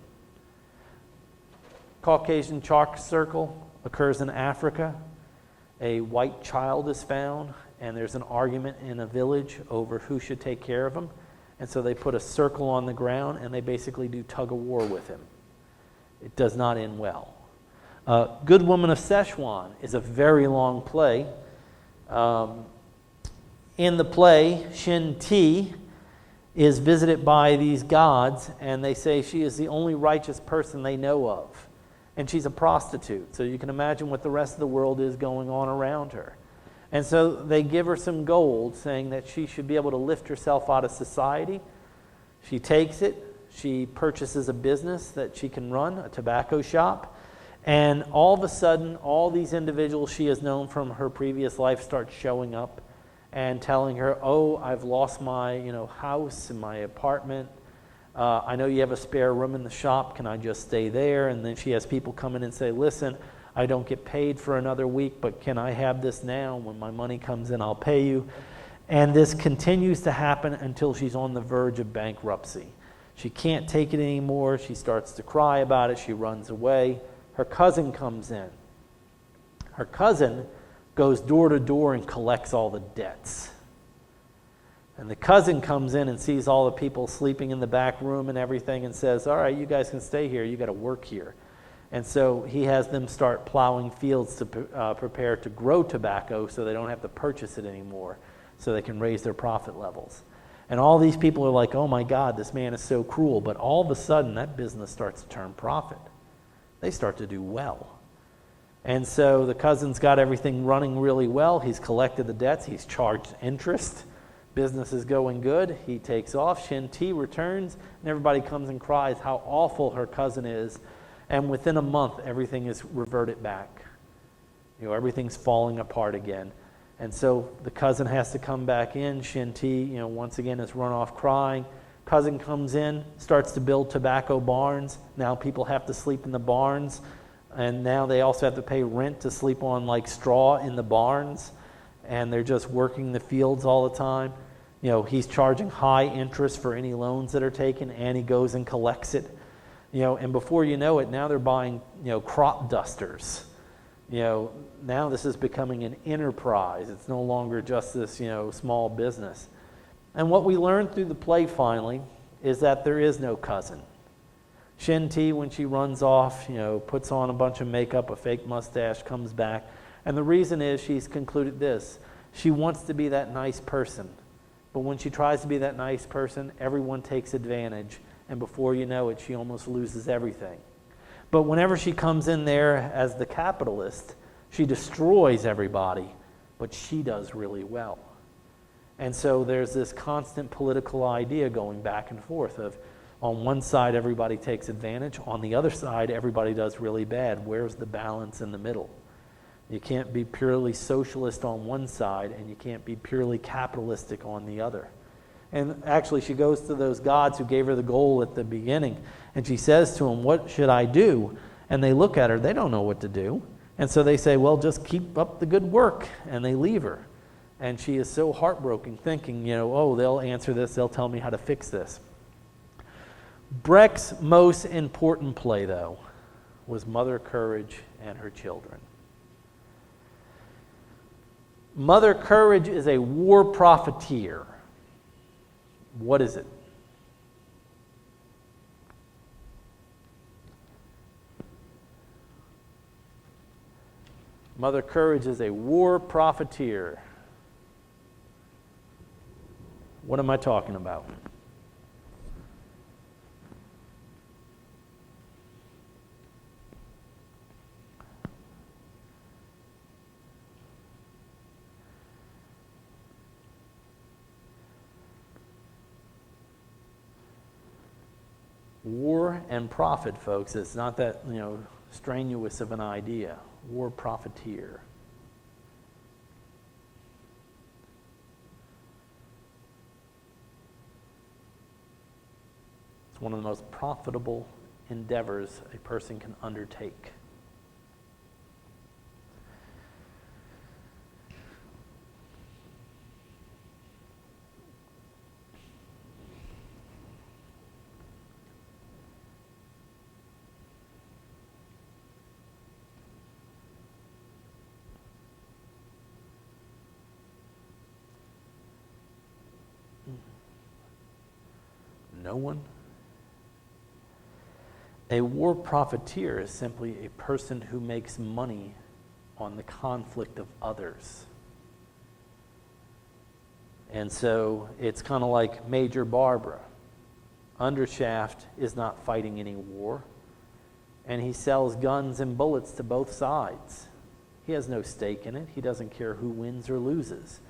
Caucasian Chalk Circle occurs in Africa. A white child is found, and there's an argument in a village over who should take care of him. And so they put a circle on the ground, and they basically do tug-of-war with him. It does not end well. Good Woman of Szechuan is a very long play. In the play, Shin Ti is visited by these gods, and they say she is the only righteous person they know of. And she's a prostitute, so you can imagine what the rest of the world is going on around her. And so they give her some gold, saying that she should be able to lift herself out of society. She takes it. She purchases a business that she can run, a tobacco shop. And all of a sudden, all these individuals she has known from her previous life start showing up and telling her, oh, I've lost my house and my apartment. I know you have a spare room in the shop. Can I just stay there? And then she has people come in and say, listen, I don't get paid for another week, but can I have this now? When my money comes in, I'll pay you. And this continues to happen until she's on the verge of bankruptcy. She can't take it anymore. She starts to cry about it. She runs away. Her cousin comes in. Her cousin goes door to door and collects all the debts. And the cousin comes in and sees all the people sleeping in the back room and everything and says, all right, you guys can stay here. You got to work here. And so he has them start plowing fields to prepare to grow tobacco so they don't have to purchase it anymore, so they can raise their profit levels. And all these people are like, oh my God, this man is so cruel. But all of a sudden, that business starts to turn profit. They start to do well. And so the cousin's got everything running really well. He's collected the debts. He's charged interest. Business is going good. He takes off. Shin Ti returns, and everybody comes and cries how awful her cousin is. And within a month, everything is reverted back. Everything's falling apart again. And so the cousin has to come back in. Shin Ti, once again is run off crying. Cousin comes in, starts to build tobacco barns. Now people have to sleep in the barns. And now they also have to pay rent to sleep on like straw in the barns. And they're just working the fields all the time. He's charging high interest for any loans that are taken, and he goes and collects it. And before you know it, now they're buying, crop dusters. Now this is becoming an enterprise. It's no longer just this, small business. And what we learn through the play finally is that there is no cousin. Shin Ti, when she runs off, puts on a bunch of makeup, a fake mustache, comes back. And the reason is she's concluded this. She wants to be that nice person. But when she tries to be that nice person, everyone takes advantage, and before you know it, she almost loses everything. But whenever she comes in there as the capitalist, she destroys everybody, but she does really well. And so there's this constant political idea going back and forth of, on one side, everybody takes advantage. On the other side, everybody does really bad. Where's the balance in the middle? You can't be purely socialist on one side, and you can't be purely capitalistic on the other. And actually, she goes to those gods who gave her the goal at the beginning, and she says to them, what should I do? And they look at her. They don't know what to do. And so they say, well, just keep up the good work, and they leave her. And she is so heartbroken, thinking, oh, they'll answer this. They'll tell me how to fix this. Brecht's most important play, though, was Mother Courage and her children. Mother Courage is a war profiteer. What is it? Mother Courage is a war profiteer. What am I talking about? War and profit, folks. It's not that, strenuous of an idea. War profiteer. It's one of the most profitable endeavors a person can undertake. No one? A war profiteer is simply a person who makes money on the conflict of others. And so it's kind of like Major Barbara. Undershaft is not fighting any war, and he sells guns and bullets to both sides. He has no stake in it. He doesn't care who wins or loses.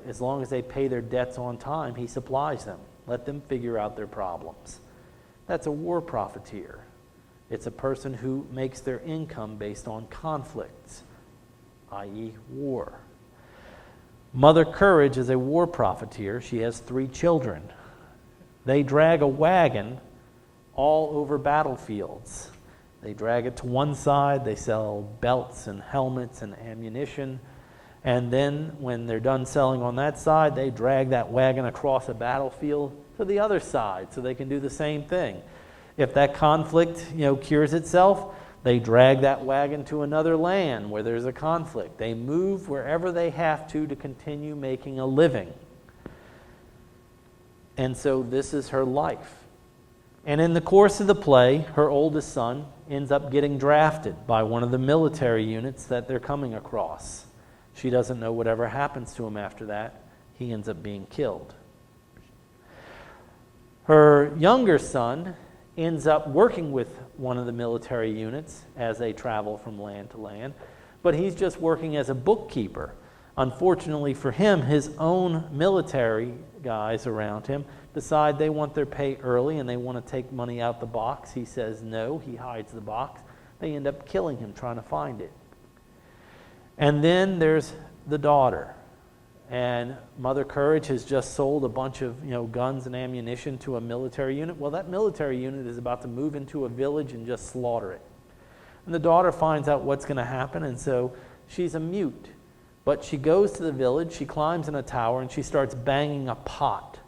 As long as they pay their debts on time, he supplies them. Let them figure out their problems. That's a war profiteer. It's a person who makes their income based on conflicts, i.e. war. Mother Courage is a war profiteer. She has 3 children. They drag a wagon all over battlefields. They drag it to one side. They sell belts and helmets and ammunition. And then when they're done selling on that side, they drag that wagon across a battlefield to the other side so they can do the same thing. If that conflict, cures itself, they drag that wagon to another land where there's a conflict. They move wherever they have to continue making a living. And so this is her life. And in the course of the play, her oldest son ends up getting drafted by one of the military units that they're coming across. She doesn't know whatever happens to him after that. He ends up being killed. Her younger son ends up working with one of the military units as they travel from land to land, but he's just working as a bookkeeper. Unfortunately for him, his own military guys around him decide they want their pay early and they want to take money out the box. He says no. He hides the box. They end up killing him trying to find it. And then there's the daughter. And Mother Courage has just sold a bunch of guns and ammunition to a military unit. Well, that military unit is about to move into a village and just slaughter it. And the daughter finds out what's going to happen, and so she's a mute. But she goes to the village, she climbs in a tower, and she starts banging a pot.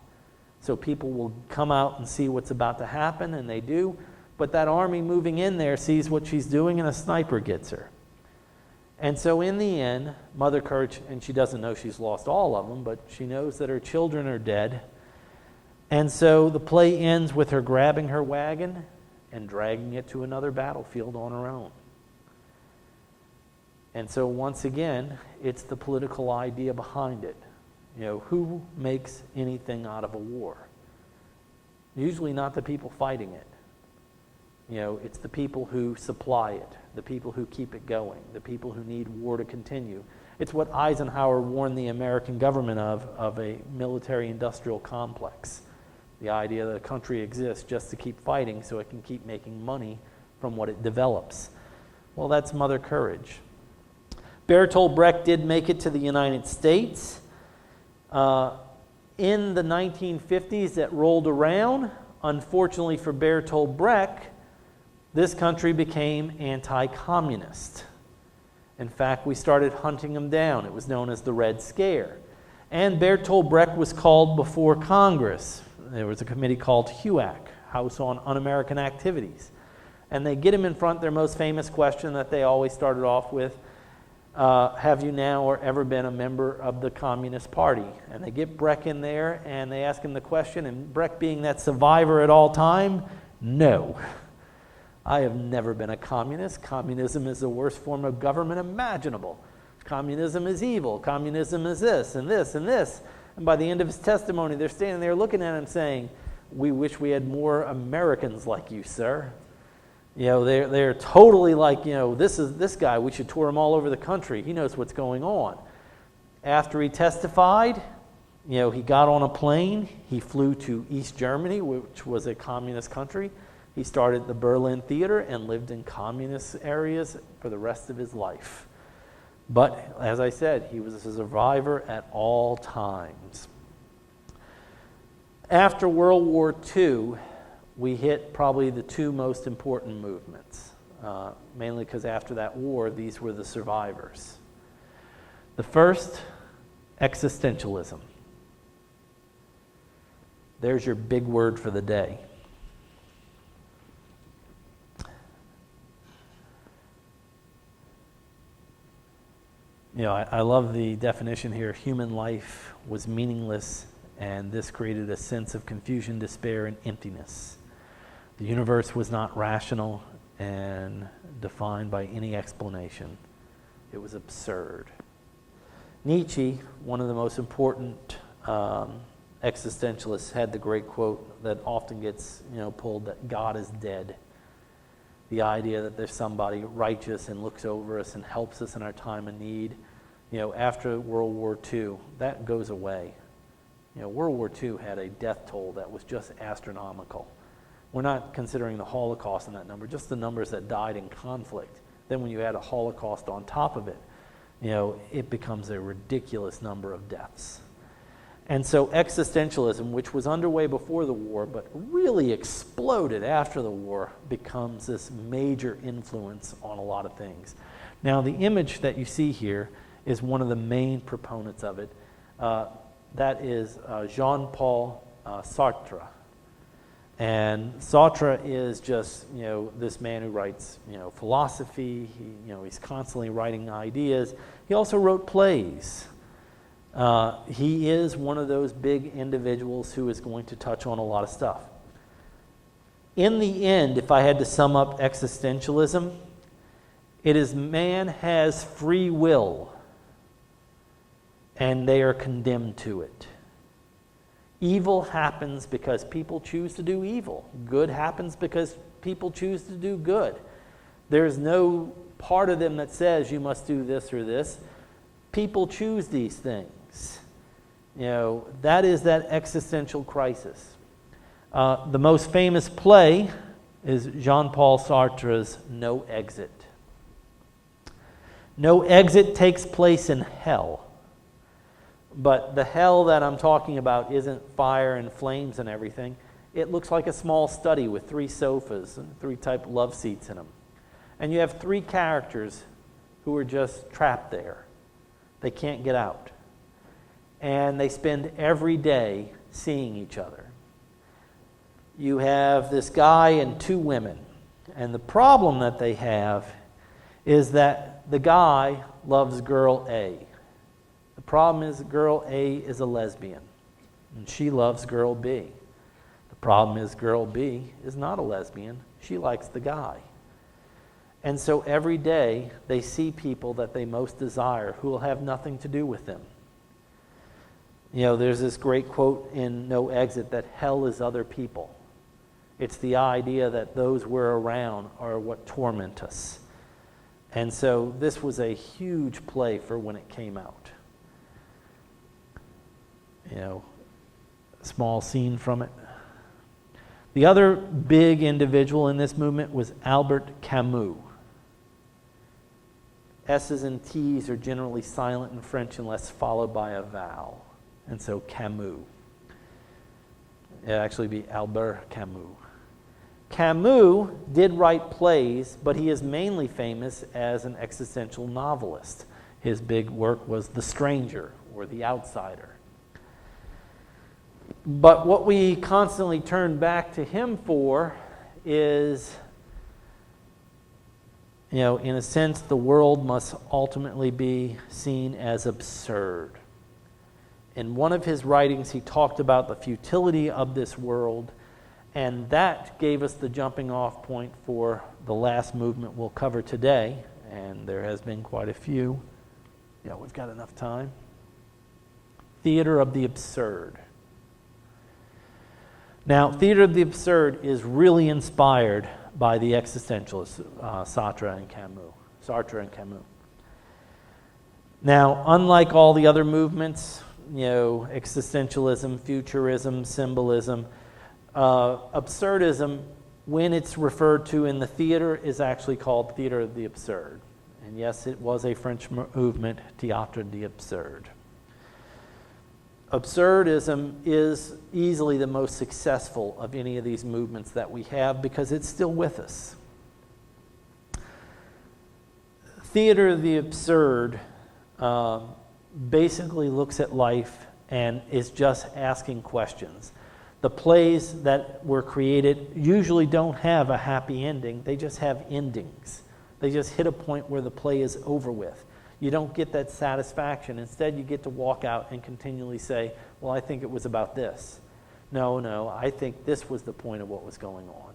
So people will come out and see what's about to happen, and they do. But that army moving in there sees what she's doing, and a sniper gets her. And so in the end, Mother Courage, and she doesn't know she's lost all of them, but she knows that her children are dead. And so the play ends with her grabbing her wagon and dragging it to another battlefield on her own. And so once again, it's the political idea behind it. Who makes anything out of a war? Usually not the people fighting it. It's the people who supply it, the people who keep it going, the people who need war to continue. It's what Eisenhower warned the American government of a military-industrial complex. The idea that a country exists just to keep fighting so it can keep making money from what it develops. Well, that's Mother Courage. Bertolt Brecht did make it to the United States. In the 1950s that rolled around, unfortunately for Bertolt Brecht, this country became anti-communist. In fact, we started hunting them down. It was known as the Red Scare. And Bertolt Brecht was called before Congress. There was a committee called HUAC, House on Un-American Activities. And they get him in front, their most famous question that they always started off with, have you now or ever been a member of the Communist Party? And they get Brecht in there and they ask him the question, and Brecht, being that survivor at all time, no. I have never been a communist. Communism is the worst form of government imaginable. Communism is evil. Communism is this and this and this. And by the end of his testimony, they're standing there looking at him saying, we wish we had more Americans like you, sir. They're totally like, this guy, we should tour him all over the country. He knows what's going on. After he testified, he got on a plane. He flew to East Germany, which was a communist country. He started the Berlin Theater and lived in communist areas for the rest of his life. But, as I said, he was a survivor at all times. After World War II, we hit probably the two most important movements, mainly because after that war, these were the survivors. The first, existentialism. There's your big word for the day. I love the definition here. Human life was meaningless, and this created a sense of confusion, despair, and emptiness. The universe was not rational and defined by any explanation. It was absurd. Nietzsche, one of the most important existentialists, had the great quote that often gets pulled, that God is dead. The idea that there's somebody righteous and looks over us and helps us in our time of need. After World War II, that goes away. World War II had a death toll that was just astronomical. We're not considering the Holocaust in that number, just the numbers that died in conflict. Then when you add a Holocaust on top of it, it becomes a ridiculous number of deaths. And so existentialism, which was underway before the war, but really exploded after the war, becomes this major influence on a lot of things. Now, the image that you see here is one of the main proponents of it. That is Jean-Paul Sartre. And Sartre is just, this man who writes, philosophy. He's constantly writing ideas. He also wrote plays. He is one of those big individuals who is going to touch on a lot of stuff. In the end, if I had to sum up existentialism, it is man has free will, and they are condemned to it. Evil happens because people choose to do evil. Good happens because people choose to do good. There's no part of them that says you must do this or this. People choose these things. That is that existential crisis. The most famous play is Jean-Paul Sartre's No Exit. No Exit takes place in hell. But the hell that I'm talking about isn't fire and flames and everything. It looks like a small study with 3 sofas and 3 type love seats in them. And you have 3 characters who are just trapped there. They can't get out. And they spend every day seeing each other. You have this guy and 2 women. And the problem that they have is that the guy loves girl A. The problem is girl A is a lesbian, and she loves girl B. The problem is girl B is not a lesbian. She likes the guy. And so every day they see people that they most desire who will have nothing to do with them. There's this great quote in No Exit that hell is other people. It's the idea that those we're around are what torment us. And so this was a huge play for when it came out. Small scene from it. The other big individual in this movement was Albert Camus. S's and T's are generally silent in French unless followed by a vowel. And so Camus. It'd actually be Albert Camus. Camus did write plays, but he is mainly famous as an existential novelist. His big work was The Stranger, or The Outsider. But what we constantly turn back to him for is, in a sense, the world must ultimately be seen as absurd. In one of his writings, he talked about the futility of this world, and that gave us the jumping off point for the last movement we'll cover today, and there has been quite a few. We've got enough time. Theater of the absurd. Now, Theater of the Absurd is really inspired by the existentialists, Sartre and Camus. Now, unlike all the other movements, existentialism, futurism, symbolism, absurdism, when it's referred to in the theater, is actually called Theater of the Absurd. And yes, it was a French movement, Théâtre d'Absurde. Absurdism is easily the most successful of any of these movements that we have because it's still with us. Theater of the Absurd basically looks at life and is just asking questions. The plays that were created usually don't have a happy ending. They just have endings. They just hit a point where the play is over with. You don't get that satisfaction. Instead, you get to walk out and continually say, well, I think it was about this. No, I think this was the point of what was going on.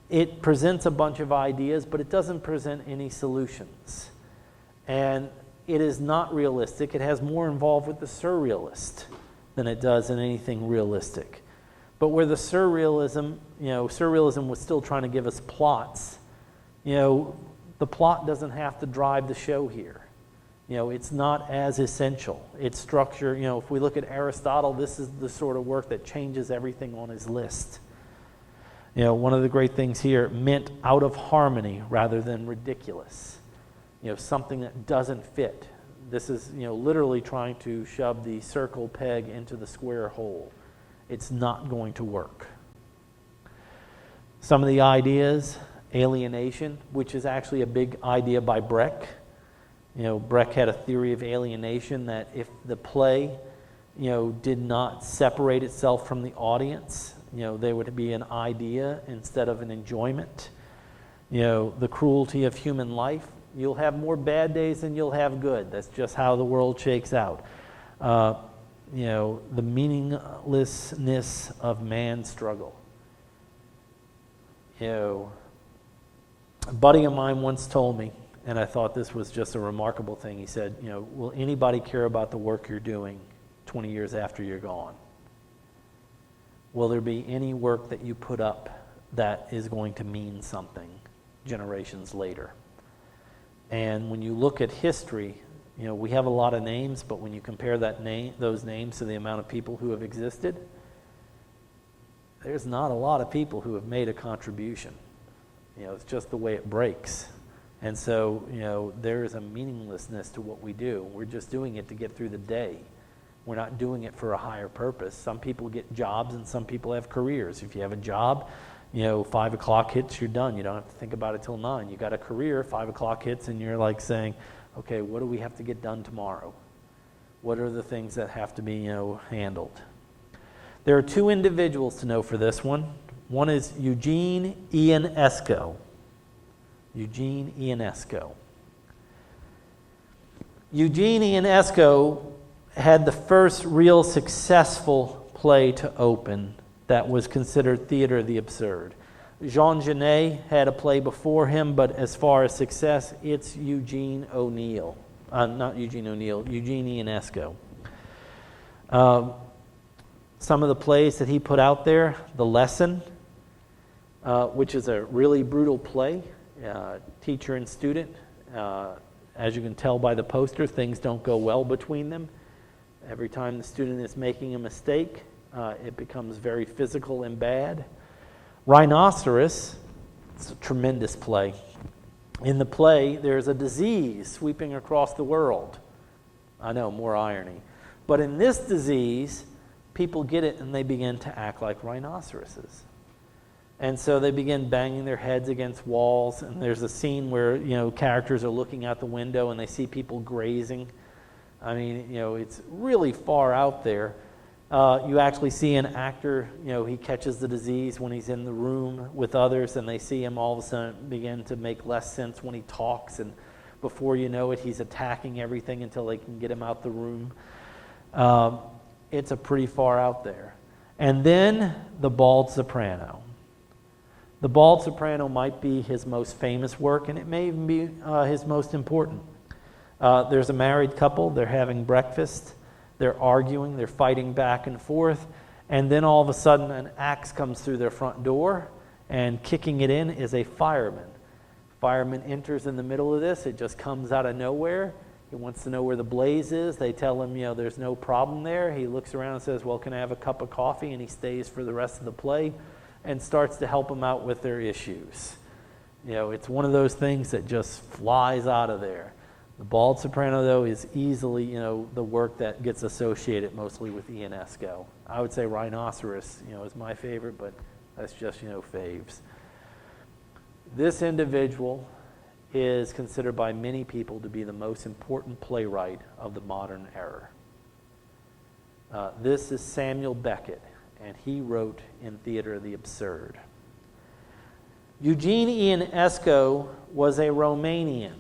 It presents a bunch of ideas, but it doesn't present any solutions. And it is not realistic. It has more involved with the surrealist than it does in anything realistic. But where the surrealism was still trying to give us plots, the plot doesn't have to drive the show here. It's not as essential. It's structure. If we look at Aristotle, this is the sort of work that changes everything on his list. One of the great things here, meant out of harmony rather than ridiculous. Something that doesn't fit. This is, literally trying to shove the circle peg into the square hole. It's not going to work. Some of the ideas, alienation, which is actually a big idea by Brecht. Brecht had a theory of alienation that if the play, did not separate itself from the audience, there would be an idea instead of an enjoyment. The cruelty of human life. You'll have more bad days than you'll have good. That's just how the world shakes out. The meaninglessness of man's struggle. A buddy of mine once told me, and I thought this was just a remarkable thing. He said, will anybody care about the work you're doing 20 years after you're gone? Will there be any work that you put up that is going to mean something generations later? And when you look at history, we have a lot of names, but when you compare those names to the amount of people who have existed, there's not a lot of people who have made a contribution. It's just the way it breaks. And so, there is a meaninglessness to what we do. We're just doing it to get through the day. We're not doing it for a higher purpose. Some people get jobs and some people have careers. If you have a job, 5 o'clock hits, you're done. You don't have to think about it till 9. You got a career, 5 o'clock hits, and you're like saying, okay, what do we have to get done tomorrow? What are the things that have to be, handled? There are two individuals to know for this one. One is Eugene Ionesco. Eugene Ionesco. Eugene Ionesco had the first real successful play to open that was considered Theater of the Absurd. Jean Genet had a play before him, but as far as success, it's Eugene Ionesco. Some of the plays that he put out there, The Lesson, which is a really brutal play, teacher and student. As you can tell by the poster, things don't go well between them. Every time the student is making a mistake, it becomes very physical and bad. Rhinoceros, it's a tremendous play. In the play, there's a disease sweeping across the world. I know, more irony. But in this disease, people get it and they begin to act like rhinoceroses. And so they begin banging their heads against walls, and there's a scene where, characters are looking out the window and they see people grazing. I mean, it's really far out there. You actually see an actor, he catches the disease when he's in the room with others, and they see him all of a sudden begin to make less sense when he talks, and before you know it, he's attacking everything until they can get him out the room. It's a pretty far out there. And then The Bald Soprano. The Bald Soprano might be his most famous work, and it may even be his most important. There's a married couple, they're having breakfast, they're arguing, they're fighting back and forth, and then all of a sudden an axe comes through their front door, and kicking it in is a fireman. Fireman enters in the middle of this, it just comes out of nowhere. He wants to know where the blaze is. They tell him, there's no problem there. He looks around and says, well, can I have a cup of coffee? And he stays for the rest of the play and starts to help them out with their issues. It's one of those things that just flies out of there. The Bald Soprano, though, is easily, the work that gets associated mostly with Ionesco. I would say Rhinoceros, is my favorite, but that's just, faves. This individual is considered by many people to be the most important playwright of the modern era. This is Samuel Beckett, and he wrote in Theater of the Absurd. Eugene Ionesco was a Romanian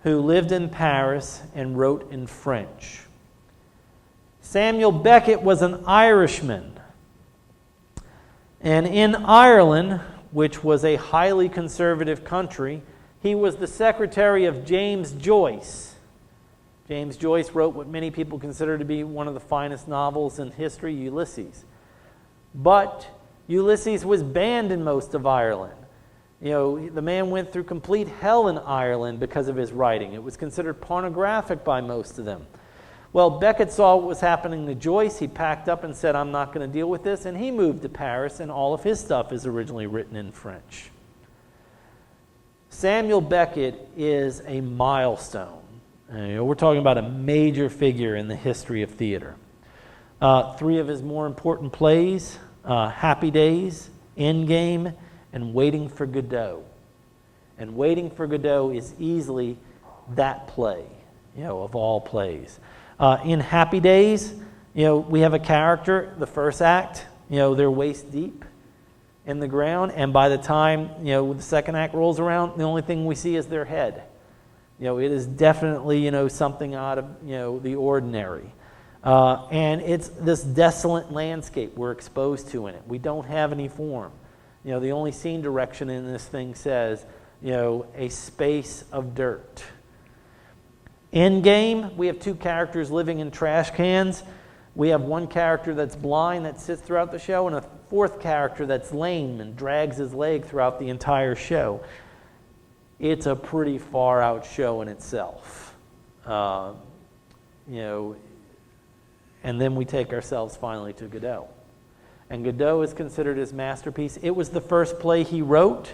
who lived in Paris and wrote in French. Samuel Beckett was an Irishman, and in Ireland, which was a highly conservative country, he was the secretary of James Joyce. James Joyce wrote what many people consider to be one of the finest novels in history, Ulysses. But Ulysses was banned in most of Ireland. The man went through complete hell in Ireland because of his writing. It was considered pornographic by most of them. Well, Beckett saw what was happening to Joyce. He packed up and said, I'm not going to deal with this. And he moved to Paris, and all of his stuff is originally written in French. Samuel Beckett is a milestone. We're talking about a major figure in the history of theater. 3 of his more important plays, Happy Days, Endgame, and Waiting for Godot. And Waiting for Godot is easily that play, of all plays. In Happy Days, we have a character, the first act, they're waist deep in the ground, and by the time, the second act rolls around, the only thing we see is their head. It is definitely, something out of, the ordinary. And it's this desolate landscape we're exposed to in it. We don't have any form. The only scene direction in this thing says, a space of dirt. Endgame, we have 2 characters living in trash cans. We have one character that's blind that sits throughout the show, and a 4th character that's lame and drags his leg throughout the entire show. It's a pretty far out show in itself. And then we take ourselves finally to Godot. And Godot is considered his masterpiece. It was the first play he wrote.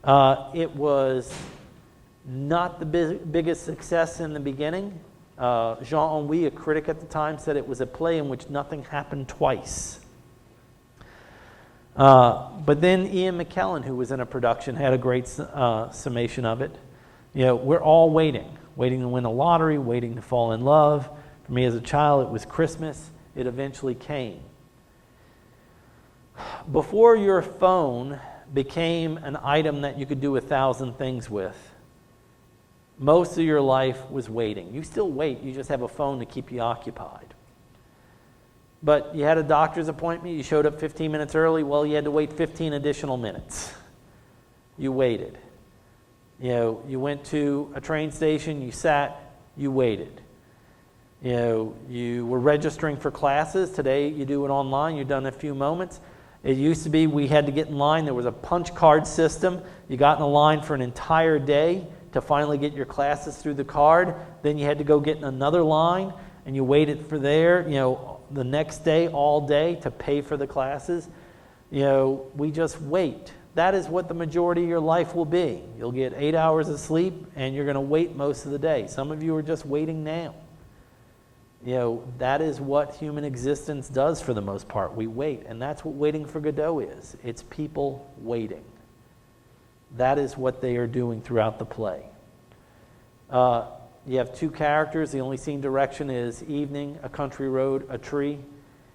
It was not the biggest success in the beginning. Jean-Henri, a critic at the time, said it was a play in which nothing happened twice. But then Ian McKellen, who was in a production, had a great summation of it. We're all waiting to win a lottery, waiting to fall in love. For me as a child, it was Christmas. It eventually came. Before your phone became an item that you could do 1,000 things with, most of your life was waiting. You still wait, you just have a phone to keep you occupied. But you had a doctor's appointment, you showed up 15 minutes early, well, you had to wait 15 additional minutes. You waited. You went to a train station, you sat, you waited. You know, you were registering for classes. Today you do it online. You're done in a few moments. It used to be we had to get in line. There was a punch card system. You got in a line for an entire day to finally get your classes through the card. Then you had to go get in another line, and you waited for there, you know, the next day, all day, to pay for the classes. You know, we just wait. That is what the majority of your life will be. You'll get 8 hours of sleep, and you're going to wait most of the day. Some of you are just waiting now. You know, that is what human existence does for the most part. We wait, and that's what Waiting for Godot is. It's people waiting. That is what they are doing throughout the play. You have two characters. The only scene direction is evening, a country road, a tree.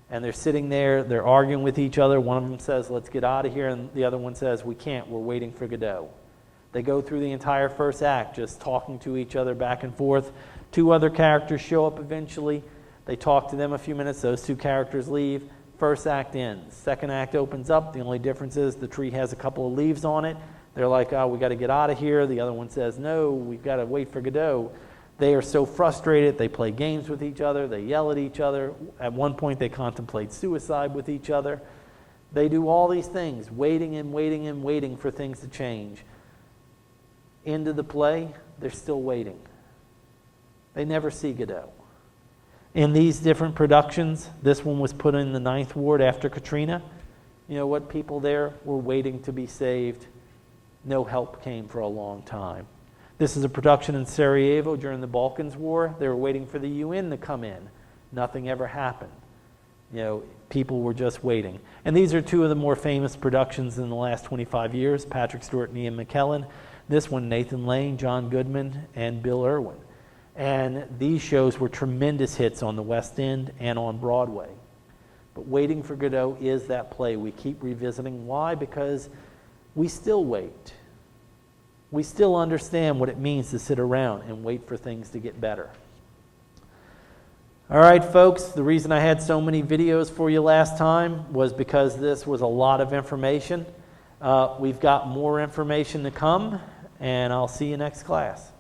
And they're sitting there, they're arguing with each other. One of them says, let's get out of here. And the other one says, we can't, we're waiting for Godot. They go through the entire first act just talking to each other back and forth. Two other characters show up eventually. They talk to them a few minutes. Those two characters leave. First act ends. Second act opens up. The only difference is the tree has a couple of leaves on it. They're like, oh, we got to get out of here. The other one says, no, we've got to wait for Godot. They are so frustrated. They play games with each other. They yell at each other. At one point, they contemplate suicide with each other. They do all these things, waiting and waiting and waiting for things to change. End of the play, they're still waiting. They never see Godot. In these different productions, this one was put in the 9th Ward after Katrina. You know what? People there were waiting to be saved. No help came for a long time. This is a production in Sarajevo during the Balkans War. They were waiting for the UN to come in. Nothing ever happened. You know, people were just waiting. And these are two of the more famous productions in the last 25 years, Patrick Stewart and Ian McKellen. This one, Nathan Lane, John Goodman, and Bill Irwin. And these shows were tremendous hits on the West End and on Broadway. But Waiting for Godot is that play we keep revisiting. Why? Because we still wait. We still understand what it means to sit around and wait for things to get better. All right, folks, the reason I had so many videos for you last time was because this was a lot of information. We've got more information to come, and I'll see you next class.